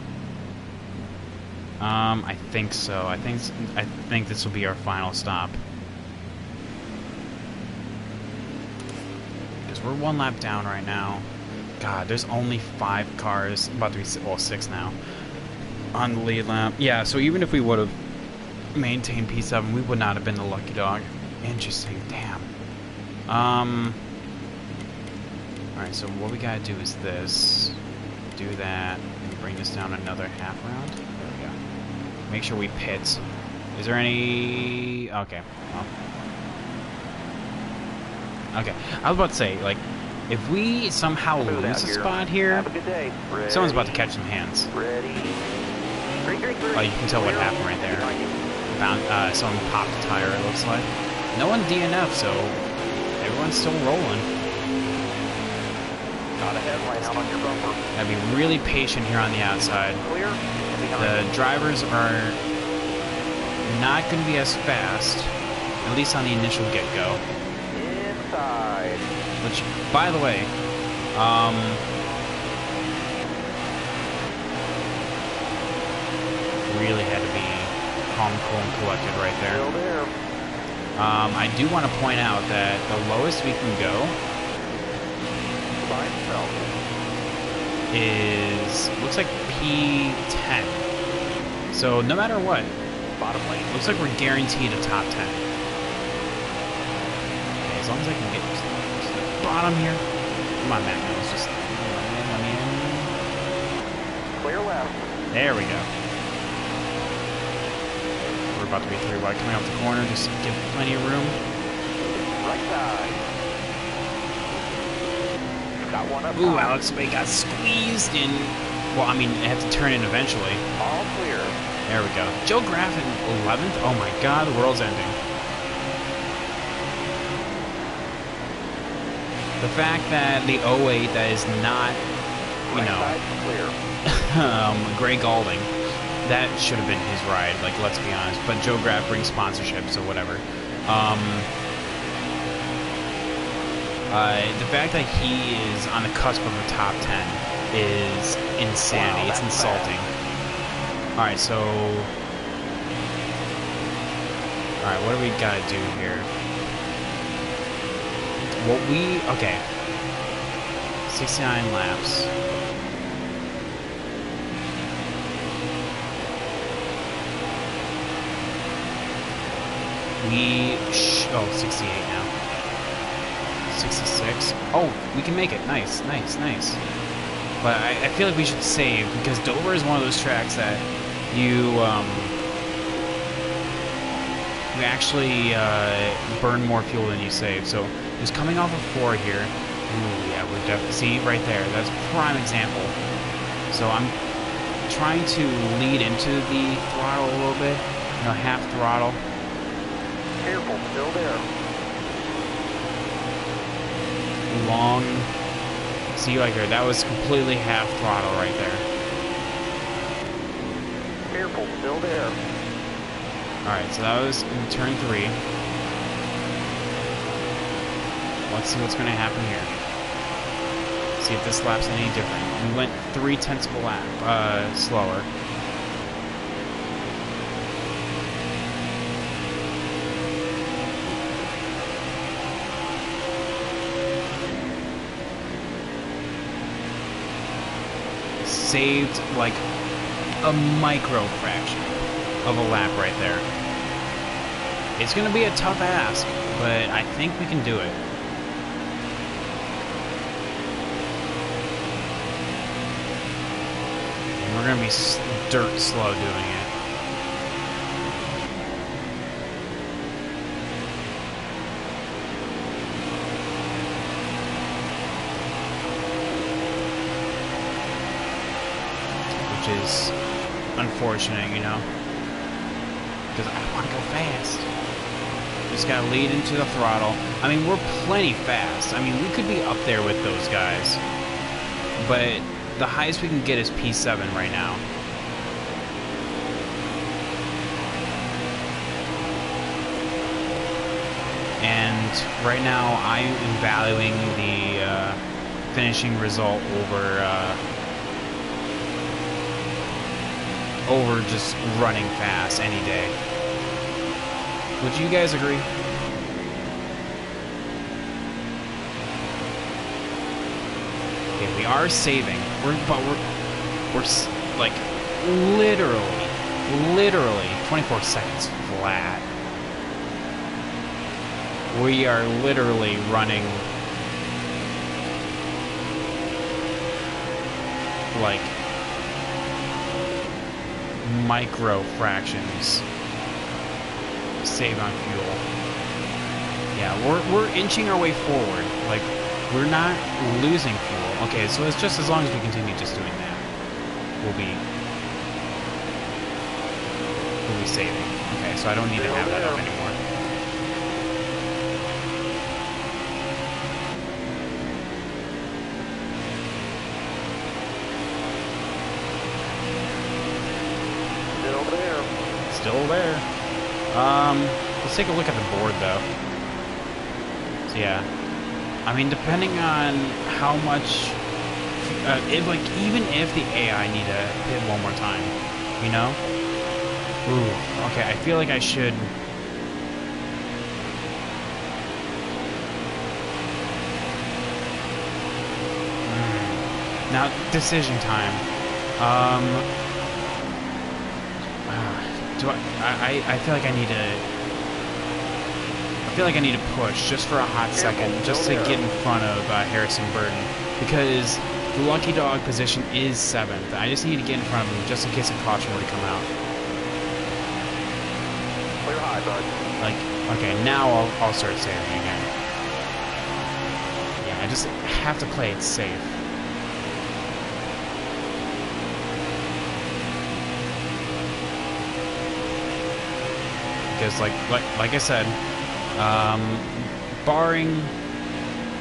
I think so. I think this will be our final stop. Because we're 1 lap down right now. God, there's only 5 cars, about to be, well, 6 now, on the lead lap. Yeah, so even if we would have maintain P7, we would not have been the lucky dog. Interesting, damn. Alright, so what we gotta do is this. Do that, and bring this down another half round. There we go. Make sure we pit. Is there any... Okay. Well. Okay, I was about to say, like, if we somehow lose a spot here, Have a good day. Ready. someone's about to catch some hands. Ready. Green, green, green. Oh, you can tell what happened right there. Someone popped a tire, it looks like. No one DNF, so everyone's still rolling. Got a headlight out on your bumper. Gotta be really patient here on the outside. Clear. The drivers are not going to be as fast, at least on the initial get-go. Inside. Which, by the way, really had to be calm, cool, and collected right there. Still there. I do want to point out that the lowest we can go Fine smell. is, looks like P10. So no matter what, Bottom lane. looks like we're guaranteed a top 10. Okay, as long as I can get to the bottom here. Come on, Matt. Let's just let me in. Clear left. There we go. We're about to be 3 wide coming off the corner. Just give plenty of room. Right side. Got one up. Ooh, top. Alex Bay got squeezed in. Well, I mean, I have to turn in eventually. All clear. There we go. Joe Graff in 11th. Oh my God, the world's ending. The fact that the 08 that is not, you Right know, side clear. Gray Galding, that should have been his ride. Like, let's be honest. But Joe Graff brings sponsorship, so whatever. The fact that he is on the cusp of a top 10 is insanity. Wow, it's that's insulting. Alright, so... Alright, what do we gotta do here? What we... Okay. 69 laps. Oh, 68 now. 66. Oh, we can make it. Nice, nice, nice. But I feel like we should save, because Dover is one of those tracks that you actually burn more fuel than you save. So just coming off of 4 here. Ooh, yeah, we're definitely... See, right there. That's a prime example. So I'm trying to lead into the throttle a little bit. You know, half throttle. Careful, still there. Long. See, like that was completely half throttle right there. Careful, still there. Alright, so that was in turn 3. Let's see what's going to happen here. See if this lap's any different. We went 0.3 of a lap slower. Saved like a micro fraction of a lap right there. It's going to be a tough ask, but I think we can do it. And we're going to be dirt slow doing it. Is unfortunate, you know, because I want to go fast. Just gotta lead into the throttle. I mean, we're plenty fast. I mean, we could be up there with those guys, but the highest we can get is P7 right now. And right now, I am valuing the finishing result over just running fast any day. Would you guys agree? Okay, we are saving. We're like literally 24 seconds flat. We are literally running like micro fractions saved on fuel. Yeah, we're inching our way forward. Like, we're not losing fuel. Okay, so it's just as long as we continue just doing that, we'll be saving. Okay, so I don't need to have that up anymore. Still there. Let's take a look at the board, though. So, yeah. I mean, depending on how much... even if the AI need to hit one more time, you know? Ooh, okay, I feel like I should... Now, decision time. Do I feel like I need to... I feel like I need to push just for a hot second, just to get in front of Harrison Burton, because the lucky dog position is 7th. I just need to get in front of him just in case a caution were to come out. Clear high, bud. Like, okay, now I'll start saving again. Yeah, I just have to play it safe. Because like I said, barring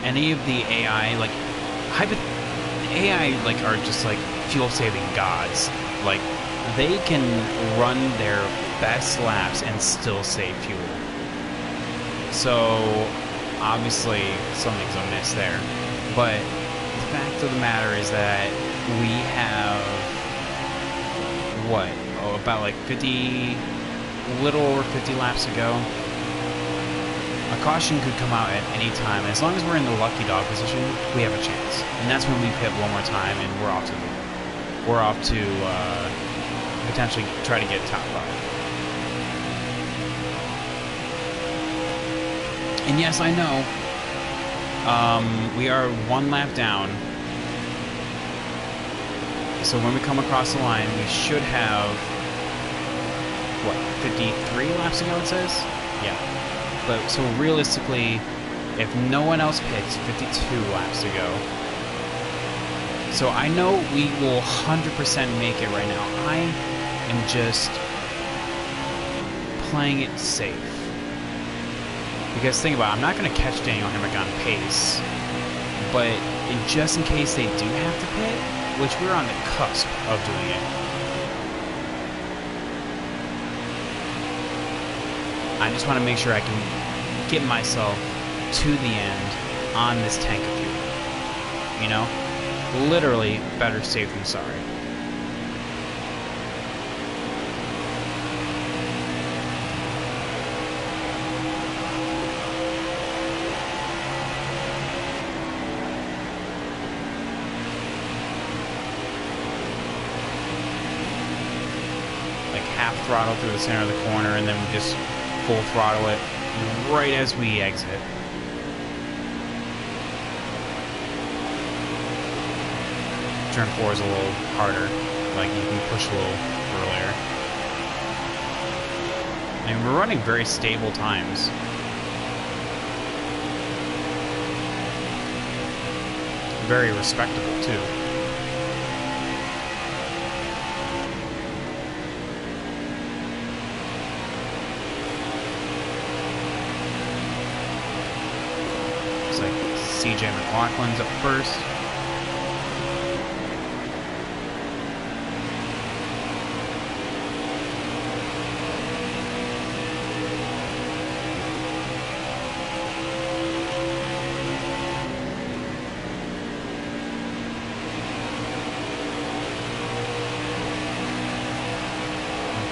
any of the AI, like AI are just like fuel saving gods. Like they can run their best laps and still save fuel. So obviously something's amiss there. But the fact of the matter is that we have what? Oh, about like 50. Little over 50 laps to go. A caution could come out at any time. As long as we're in the lucky dog position, we have a chance. And that's when we pit one more time, and we're off to potentially try to get top 5. And yes, I know we are 1 lap down. So when we come across the line, we should have. What, 53 laps ago it says? Yeah. But so realistically, if no one else pits, 52 laps to go. So I know we will 100% make it right now. I am just playing it safe. Because think about it, I'm not going to catch Daniel Hemrick on pace. But just in case they do have to pit, which we're on the cusp of doing it. I just want to make sure I can get myself to the end on this tank of fuel. You know? Literally, better safe than sorry. Like half throttle through the center of the corner, and then we just full throttle it right as we exit. Turn 4 is a little harder, like you can push a little earlier. I mean, we're running very stable times. Very respectable too. CJ McLaughlin's up first.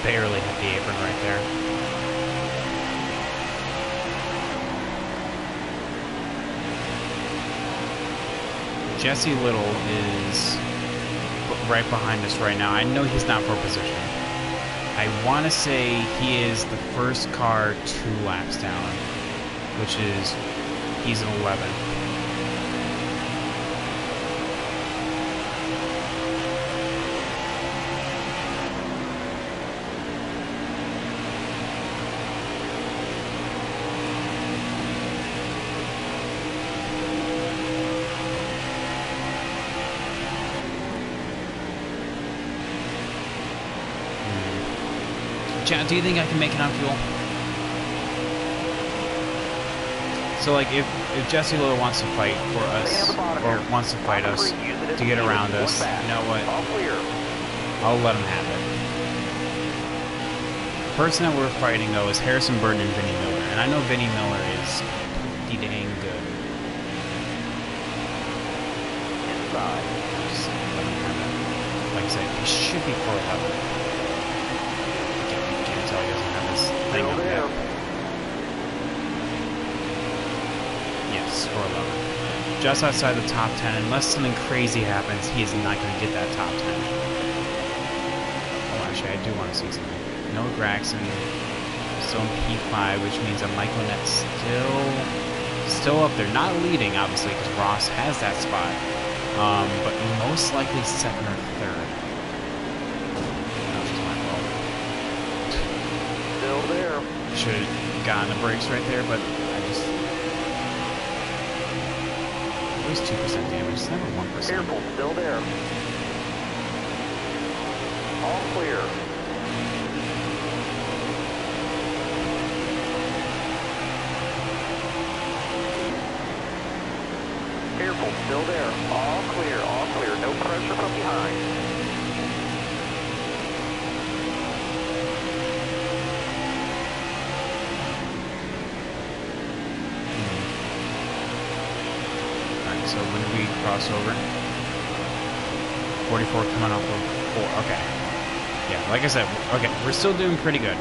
Barely hit the apron right there. Jesse Little is right behind us right now. I know he's not for position. I want to say he is the first car 2 laps down, which is, he's in 11th. Chat, do you think I can make enough fuel? So, like, if Jesse Little wants to fight for us, or wants to fight us to get around us, you know what? I'll let him have person that we're fighting, though, is Harrison Burton and Vinnie Miller. And I know Vinnie Miller is pretty dang good. Inside. Like I said, he should be 411. Can't tell he doesn't have this thing up there. Yes, 411. Just outside the top 10. Unless something crazy happens, he is not going to get that top 10. Oh, actually, I do want to see something. Noah Gragson still in P5, which means that Michael Nett's still up there. Not leading, obviously, because Ross has that spot. But most likely second or third. That was my fault. Still there. Should have gotten the brakes right there, but I just... At least 2% damage. It's never 1%. Careful, still there. All clear. Careful, still there. All clear, all clear. No pressure from behind. Alright, so when did we cross over? 44 coming off of 4. Okay. Yeah, like I said, okay, we're still doing pretty good.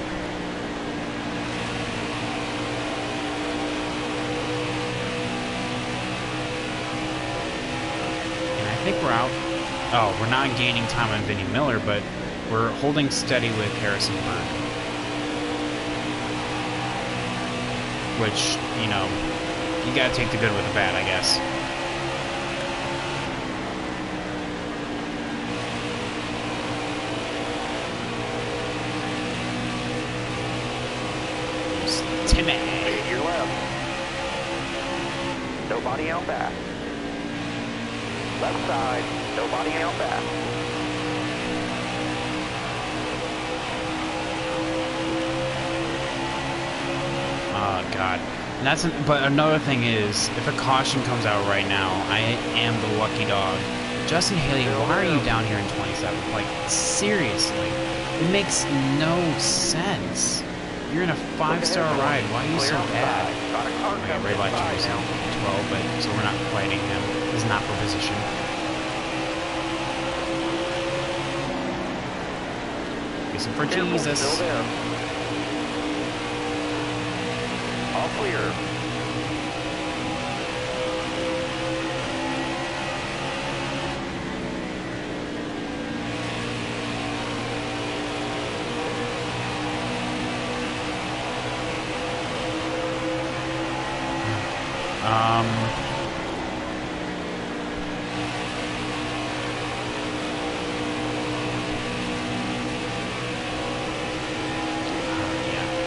I think we're out. Oh, we're not gaining time on Vinnie Miller, but we're holding steady with Harrison Burton. Which, you know, you gotta take the good with the bad, I guess. Timmy. Lead your left. Nobody out back. Left side, nobody out back. Oh, God. And that's but another thing is, if a caution comes out right now, I am the lucky dog. Justin Haley, why are you down here in 27th? Like, seriously. It makes no sense. You're in a 5-star ride. Why are you so bad? Okay, red light changes now 12, but so we're not fighting him. This is not for position. Listen for Jesus. Still there. All clear.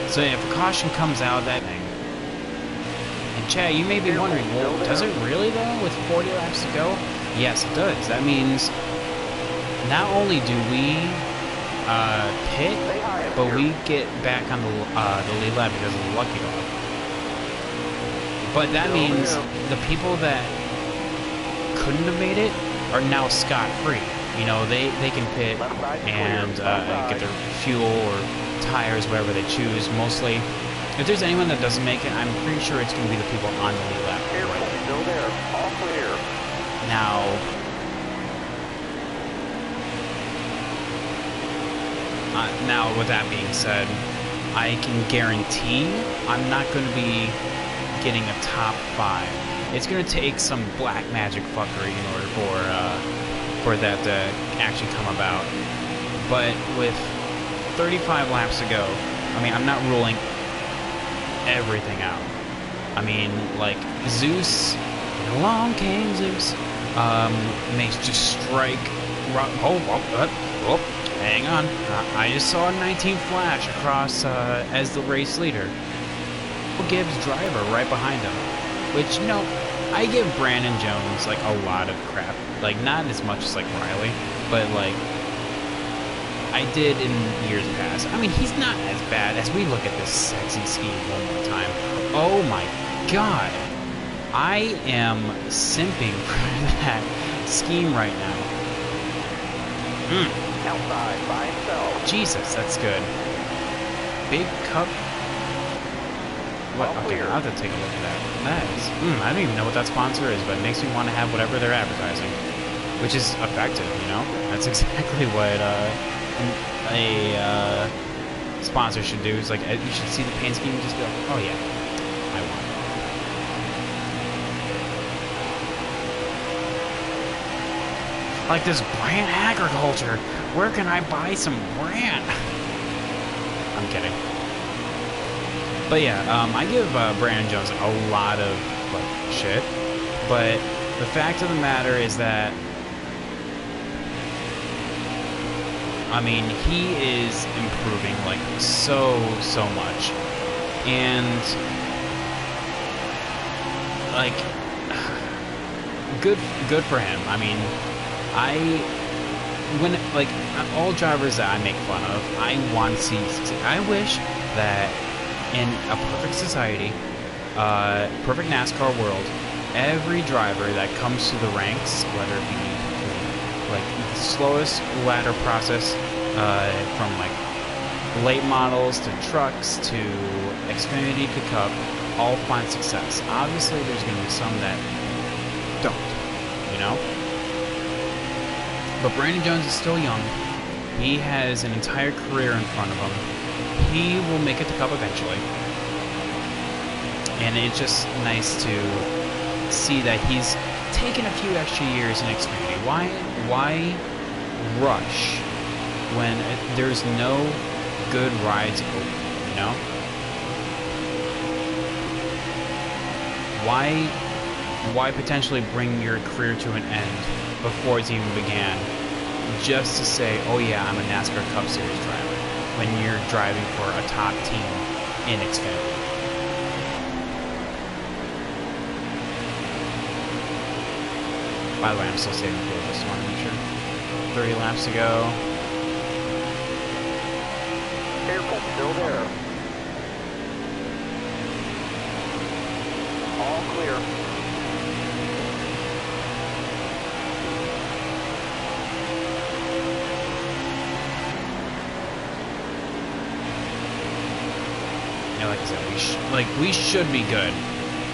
So if a caution comes out, that thing. And Chad, you may be wondering, well, does it really though, with 40 laps to go? Yes, it does. That means not only do we pit, but we get back on the lead lap because of the lucky dog. But that means the people that couldn't have made it are now scot-free. You know, they can pit and get their fuel or tires, whatever they choose. Mostly, if there's anyone that doesn't make it, I'm pretty sure it's going to be the people on the lead lap. Careful, still there, all clear. Now, now with that being said, I can guarantee I'm not going to be getting a top 5. It's going to take some black magic fuckery in order for that to actually come about. But with 35 laps to go, I mean, I'm not ruling everything out. I mean, like, Zeus, along came Zeus, may just strike, hang on, I just saw a 19 flash across as the race leader. Gibbs driver right behind him, which, you know, I give Brandon Jones, like, a lot of crap, like, not as much as, like, Riley, but, like, I did in years past. I mean, he's not as bad as we look at this sexy scheme one more time. Oh my God. I am simping for that scheme right now. Outside by himself. Jesus, that's good. Big Cup. What? Okay, I'll have to take a look at that. That is, I don't even know what that sponsor is, but it makes me want to have whatever they're advertising, which is effective, you know? That's exactly what a sponsor should do. It's like, you should see the paint scheme and just be like, oh yeah, I want it. Like this Brand Agriculture. Where can I buy some Brand? I'm kidding. But yeah, I give Brandon Jones a lot of like shit, but the fact of the matter is that, I mean, he is improving like so much, and like good for him. I mean, when like all drivers that I make fun of, I want to see. I wish that in a perfect society, perfect NASCAR world, every driver that comes to the ranks, whether it be like the slowest ladder process, from like late models to trucks to Xfinity to Cup, all find success. Obviously, there's going to be some that don't, you know? But Brandon Jones is still young. He has an entire career in front of him. He will make it to Cup eventually. And it's just nice to see that he's taken a few extra years in Xfinity. Why rush when there's no good rides open, you know? Why potentially bring your career to an end before it's even began, just to say, oh yeah, I'm a NASCAR Cup Series driver, when you're driving for a top team in Xfinity. By the way, I'm still saving fuel, just want to make sure. 30 laps to go. Careful, still there. All clear. Yeah, like I said, we should be good.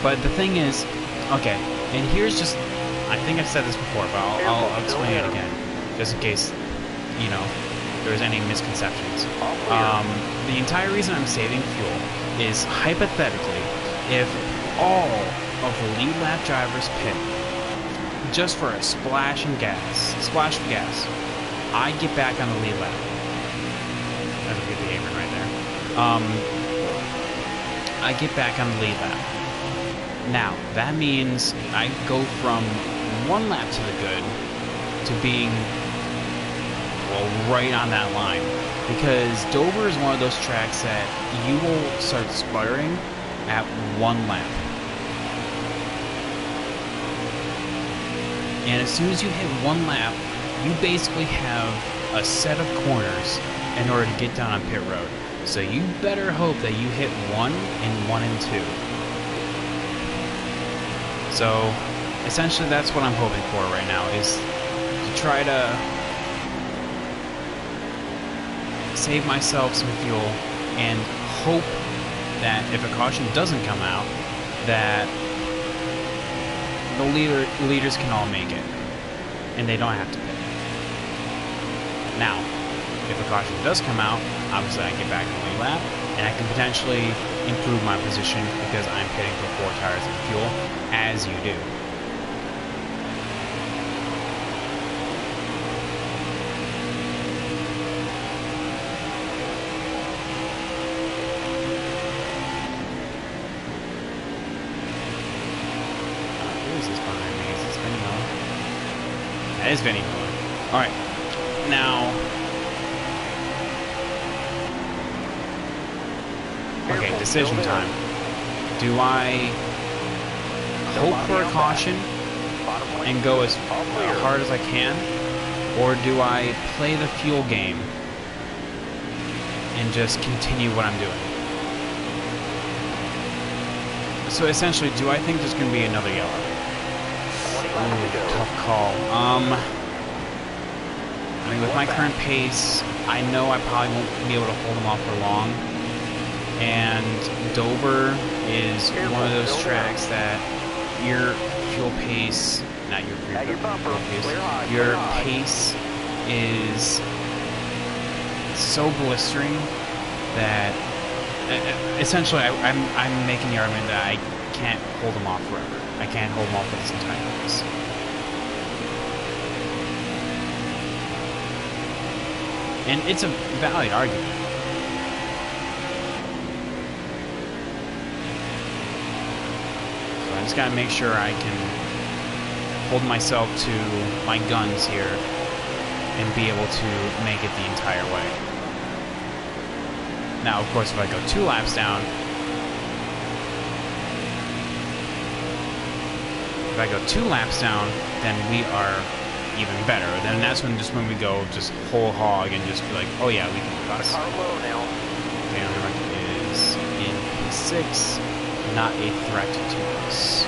But the thing is, okay, and here's just, I think I've said this before, but I'll explain it again, just in case, you know, there's any misconceptions. The entire reason I'm saving fuel is, hypothetically, if all of the lead lap drivers pit just for a splash of gas, I get back on the lead lap. I don't get the apron right there. I get back on the lead lap. Now, that means I go from one lap to the good to being, well, right on that line. Because Dover is one of those tracks that you will start sputtering at one lap. And as soon as you hit one lap, you basically have a set of corners in order to get down on pit road. So you better hope that you hit 1 and 1 and 2. So essentially that's what I'm hoping for right now, is to try to save myself some fuel and hope that if a caution doesn't come out, that the leaders can all make it and they don't have to pit. Now, if a caution does come out, obviously I get back in the lead lap and I can potentially improve my position because I'm pitting for 4 tires of fuel, as you do. Who is this behind me? Is this Vinny Miller? That is Vinny Miller. Alright, now... Okay, decision time. Do I hope for a caution and go as hard as I can? Or do I play the fuel game and just continue what I'm doing? So essentially, do I think there's going to be another yellow? Ooh, tough call. I mean, with my current pace, I know I probably won't be able to hold them off for long. And Dover is one of those tracks that your fuel pace, not your fuel pace, your pace is so blistering that essentially I'm making the argument that I can't hold them off forever. I can't hold them off for this entire race. And it's a valid argument. So I just gotta make sure I can hold myself to my guns here and be able to make it the entire way. Now, of course, if I go 2 laps down, then we are even better. Then that's when we go just whole hog and just be like, oh yeah, we can do this. Daniel is in P6, not a threat to us.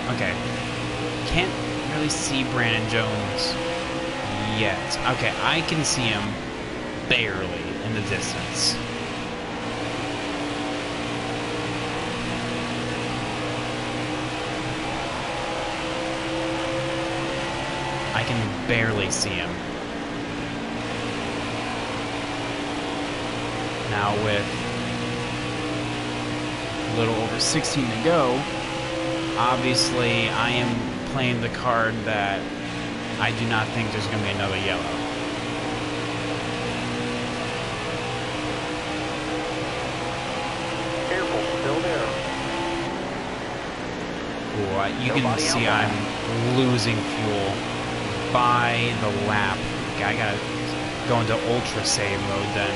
Okay. Can't really see Brandon Jones yet. Okay, I can see him barely in the distance. I can barely see him. Now with a little over 16 to go, obviously, I am playing the card that I do not think there's going to be another yellow. Careful, still there. Ooh, you can see I'm losing fuel by the lap. Okay, I gotta go into ultra save mode then.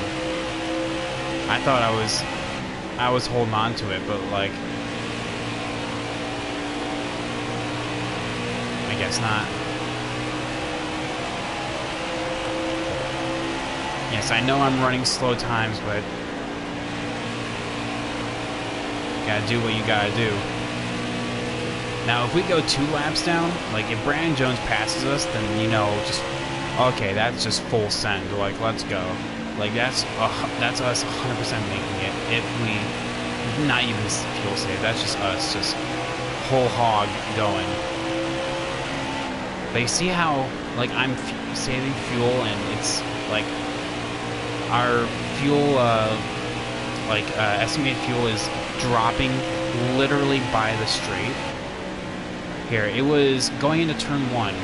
I thought I was holding on to it, but like, I guess not. Yes, I know I'm running slow times, but you gotta do what you gotta do. Now, if we go 2 laps down, like if Brandon Jones passes us, then you know, just okay, that's just full send. Like, let's go. Like that's us 100% making it. If we not even fuel save, that's just us, just whole hog going. But you see how, like, I'm saving fuel and it's, like, our fuel, estimated fuel is dropping literally by the straight. Here, it was going into turn 1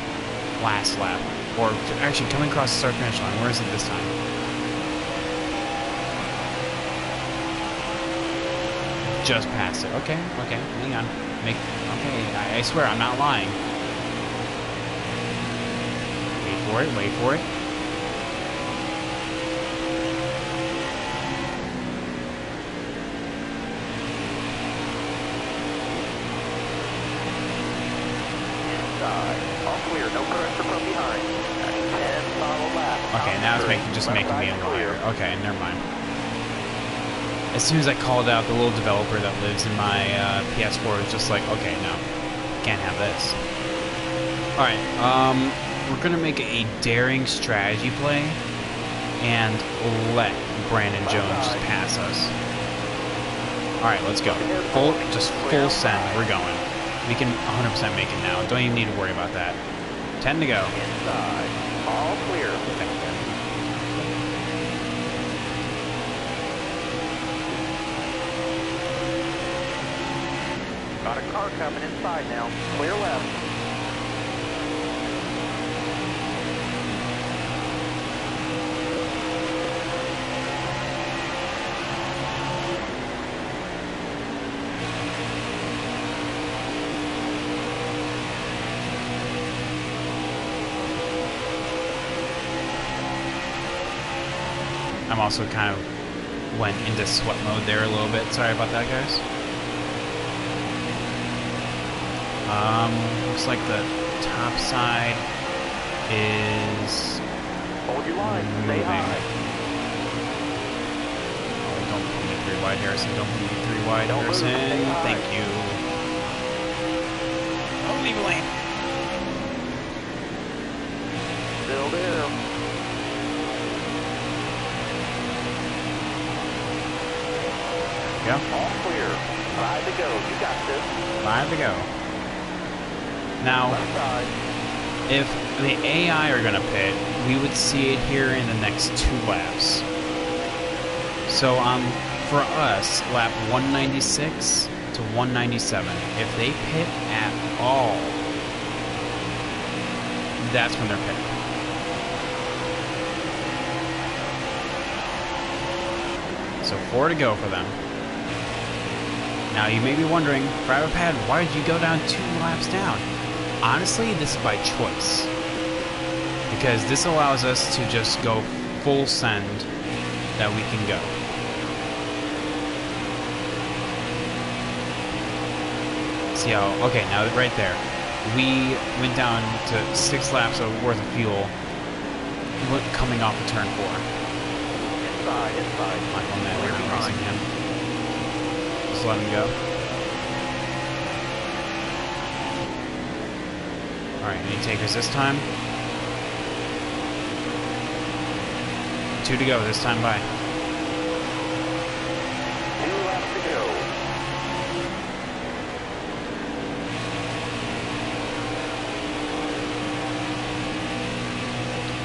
last lap. Or, actually, coming across the start-finish line. Where is it this time? Just past it. Okay, hang on. Okay, I swear, I'm not lying. Wait for it. Inside. All clear, no pressure from behind. 10 follow lap. Okay, now it's just making me a liar. Okay, never mind. As soon as I called out the little developer that lives in my PS4, it's just like, okay, no, can't have this. Alright, we're gonna make a daring strategy play and let Brandon Jones just pass us. Alright, let's go. Full send, we're going. We can 100% make it now. Don't even need to worry about that. 10 to go. Inside. All clear. Got a car coming inside now. Clear left. I'm also kind of went into sweat mode there a little bit. Sorry about that, guys. Looks like the top side is Hold your line. Stay moving. high. Oh, don't put me 3 wide, Harrison. Don't put me 3 wide, Don't move, Harrison. stay high. Thank you. Oh, leave a lane. Still there. Go. All clear. 5 to go. You got this. 5 to go. Now, Left side. if the AI are gonna pit, we would see it here in the next 2 laps. So, for us, lap 196 to 197, if they pit at all, that's when they're pitting. So 4 to go for them. Now you may be wondering, Private Pad, why did you go down 2 laps down? Honestly, this is by choice. Because this allows us to just go full send that we can go. See how, okay, now right there. We went down to 6 laps of worth of fuel coming off of turn 4. Inside. Michael, man, we're not racing him. Just let him go. Alright, any takers this time? 2 to go this time by. 2 laps to go.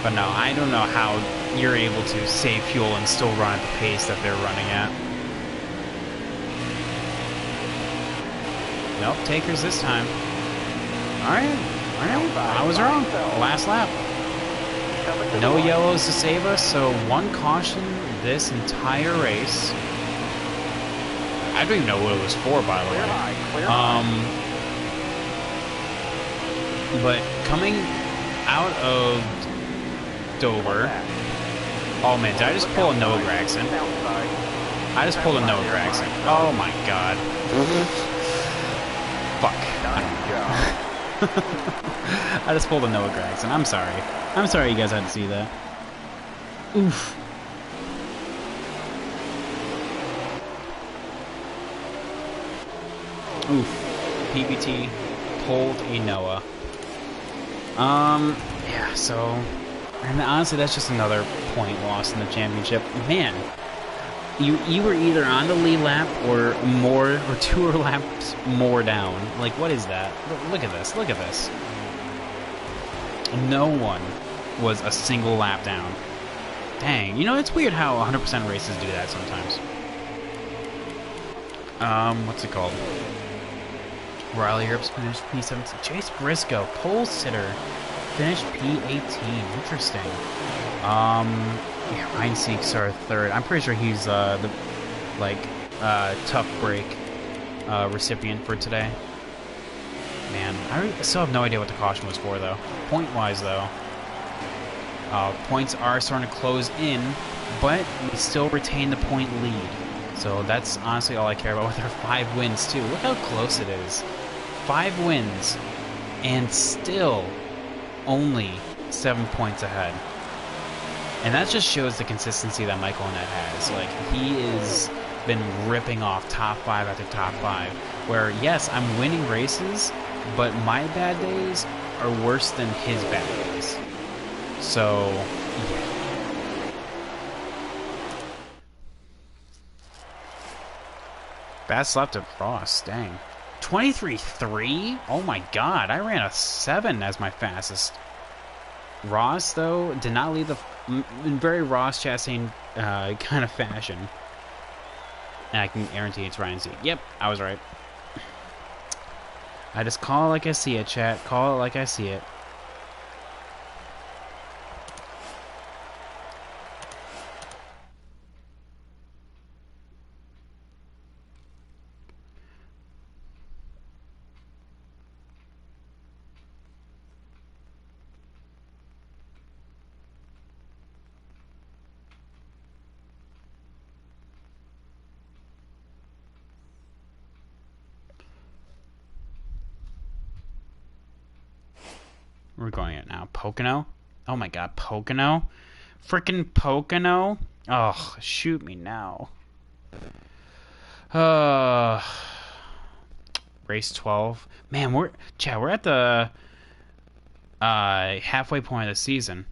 But no, I don't know how you're able to save fuel and still run at the pace that they're running at. Nope, takers this time. Alright, I was wrong. Last lap. No yellows to save us, so 1 caution this entire race. I don't even know what it was for, by the way. But coming out of Dover. Oh man, did I just pull a Noah Gragson? I just pulled a Noah Gragson. Oh my god. Fuck. I just pulled a Noah Gragson. I'm sorry. I'm sorry you guys had to see that. Oof. Oof. PBT pulled a Noah. Yeah, so... And honestly, that's just another point lost in the championship. Man, you were either on the lead lap or 2 laps more down. Like, what is that? Look at this. Look at this. No one was a single lap down. Dang. You know, it's weird how 100% races do that sometimes. What's it called? Riley Earps finished P17. Chase Briscoe, pole sitter. Finished P18. Interesting. Yeah, Ryan Seeks our 3rd. I'm pretty sure he's the tough break recipient for today. Man, I still have no idea what the caution was for though. Point wise though, points are starting to close in, but we still retain the point lead. So that's honestly all I care about with our 5 wins too. Look how close it is. 5 wins, and still only 7 points ahead. And that just shows the consistency that Michael Annett has. Like, he has been ripping off top 5 after top 5. Where, yes, I'm winning races, but my bad days are worse than his bad days. So, yeah. Fast left of Frost, dang. 23.3? Oh my god, I ran a 7 as my fastest. Ross, though, did not lead the... in very Ross Chastain kind of fashion. And I can guarantee it's Ryan Seek. Yep, I was right. I just call it like I see it, chat. Call it like I see it. We're going at now. Pocono? Oh my god, Pocono? Freaking Pocono? Oh, shoot me now. Race 12. Man, we're at the halfway point of the season.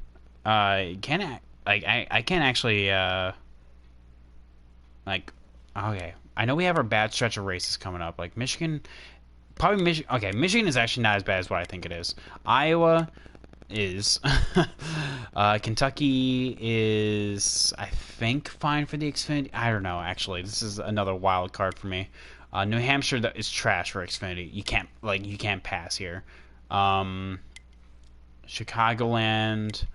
I can't actually like, okay. I know we have our bad stretch of races coming up. Like Michigan, probably Michigan. Okay, Michigan is actually not as bad as what I think it is. Iowa is. Kentucky is, I think, fine for the Xfinity. I don't know. Actually, this is another wild card for me. New Hampshire is trash for Xfinity. You can't pass here. Chicagoland,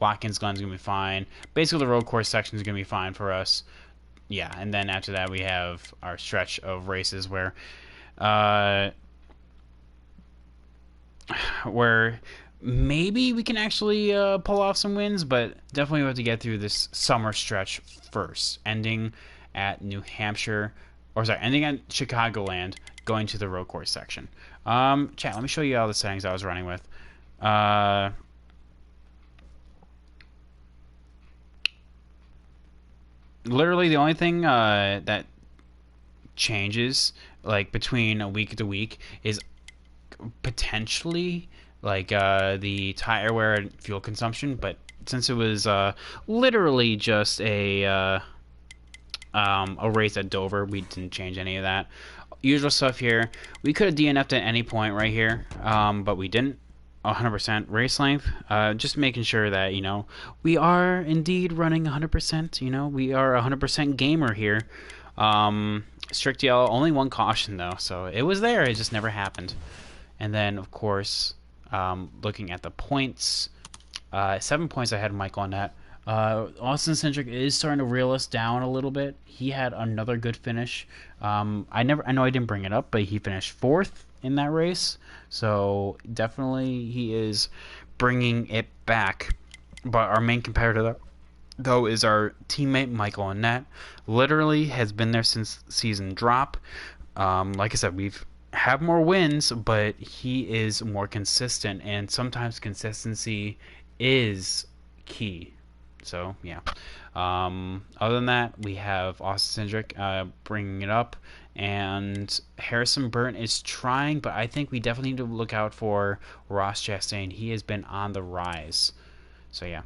Watkins Glen's gonna be fine. Basically, the road course section is gonna be fine for us. Yeah, and then after that we have our stretch of races where maybe we can actually pull off some wins, but definitely we have to get through this summer stretch first, ending at New Hampshire, or sorry, ending at Chicagoland, going to the road course section. Chat, let me show you all the settings I was running with. Literally the only thing that changes like between a week to week is potentially like the tire wear and fuel consumption, but since it was literally just a race at Dover, we didn't change any of that. Usual stuff here. We could have DNF'd at any point right here, but we didn't. 100% race length. Just making sure that, you know, we are indeed running 100%. You know, we are 100% gamer here. Strict yellow, only one caution though, so it was there. It just never happened. And then, of course, looking at the points, 7 points ahead of Michael on that. Austin Cindric is starting to reel us down a little bit. He had another good finish. I know I didn't bring it up, but he finished 4th in that race. So definitely he is bringing it back. But our main competitor, though, is our teammate Michael Annette. Literally has been there since season drop. Like I said, we've have more wins, but he is more consistent, and sometimes consistency is key. So yeah. Other than that, we have Austin Cindric bringing it up, and Harrison Burton is trying, but I think we definitely need to look out for Ross Chastain. He has been on the rise. So yeah.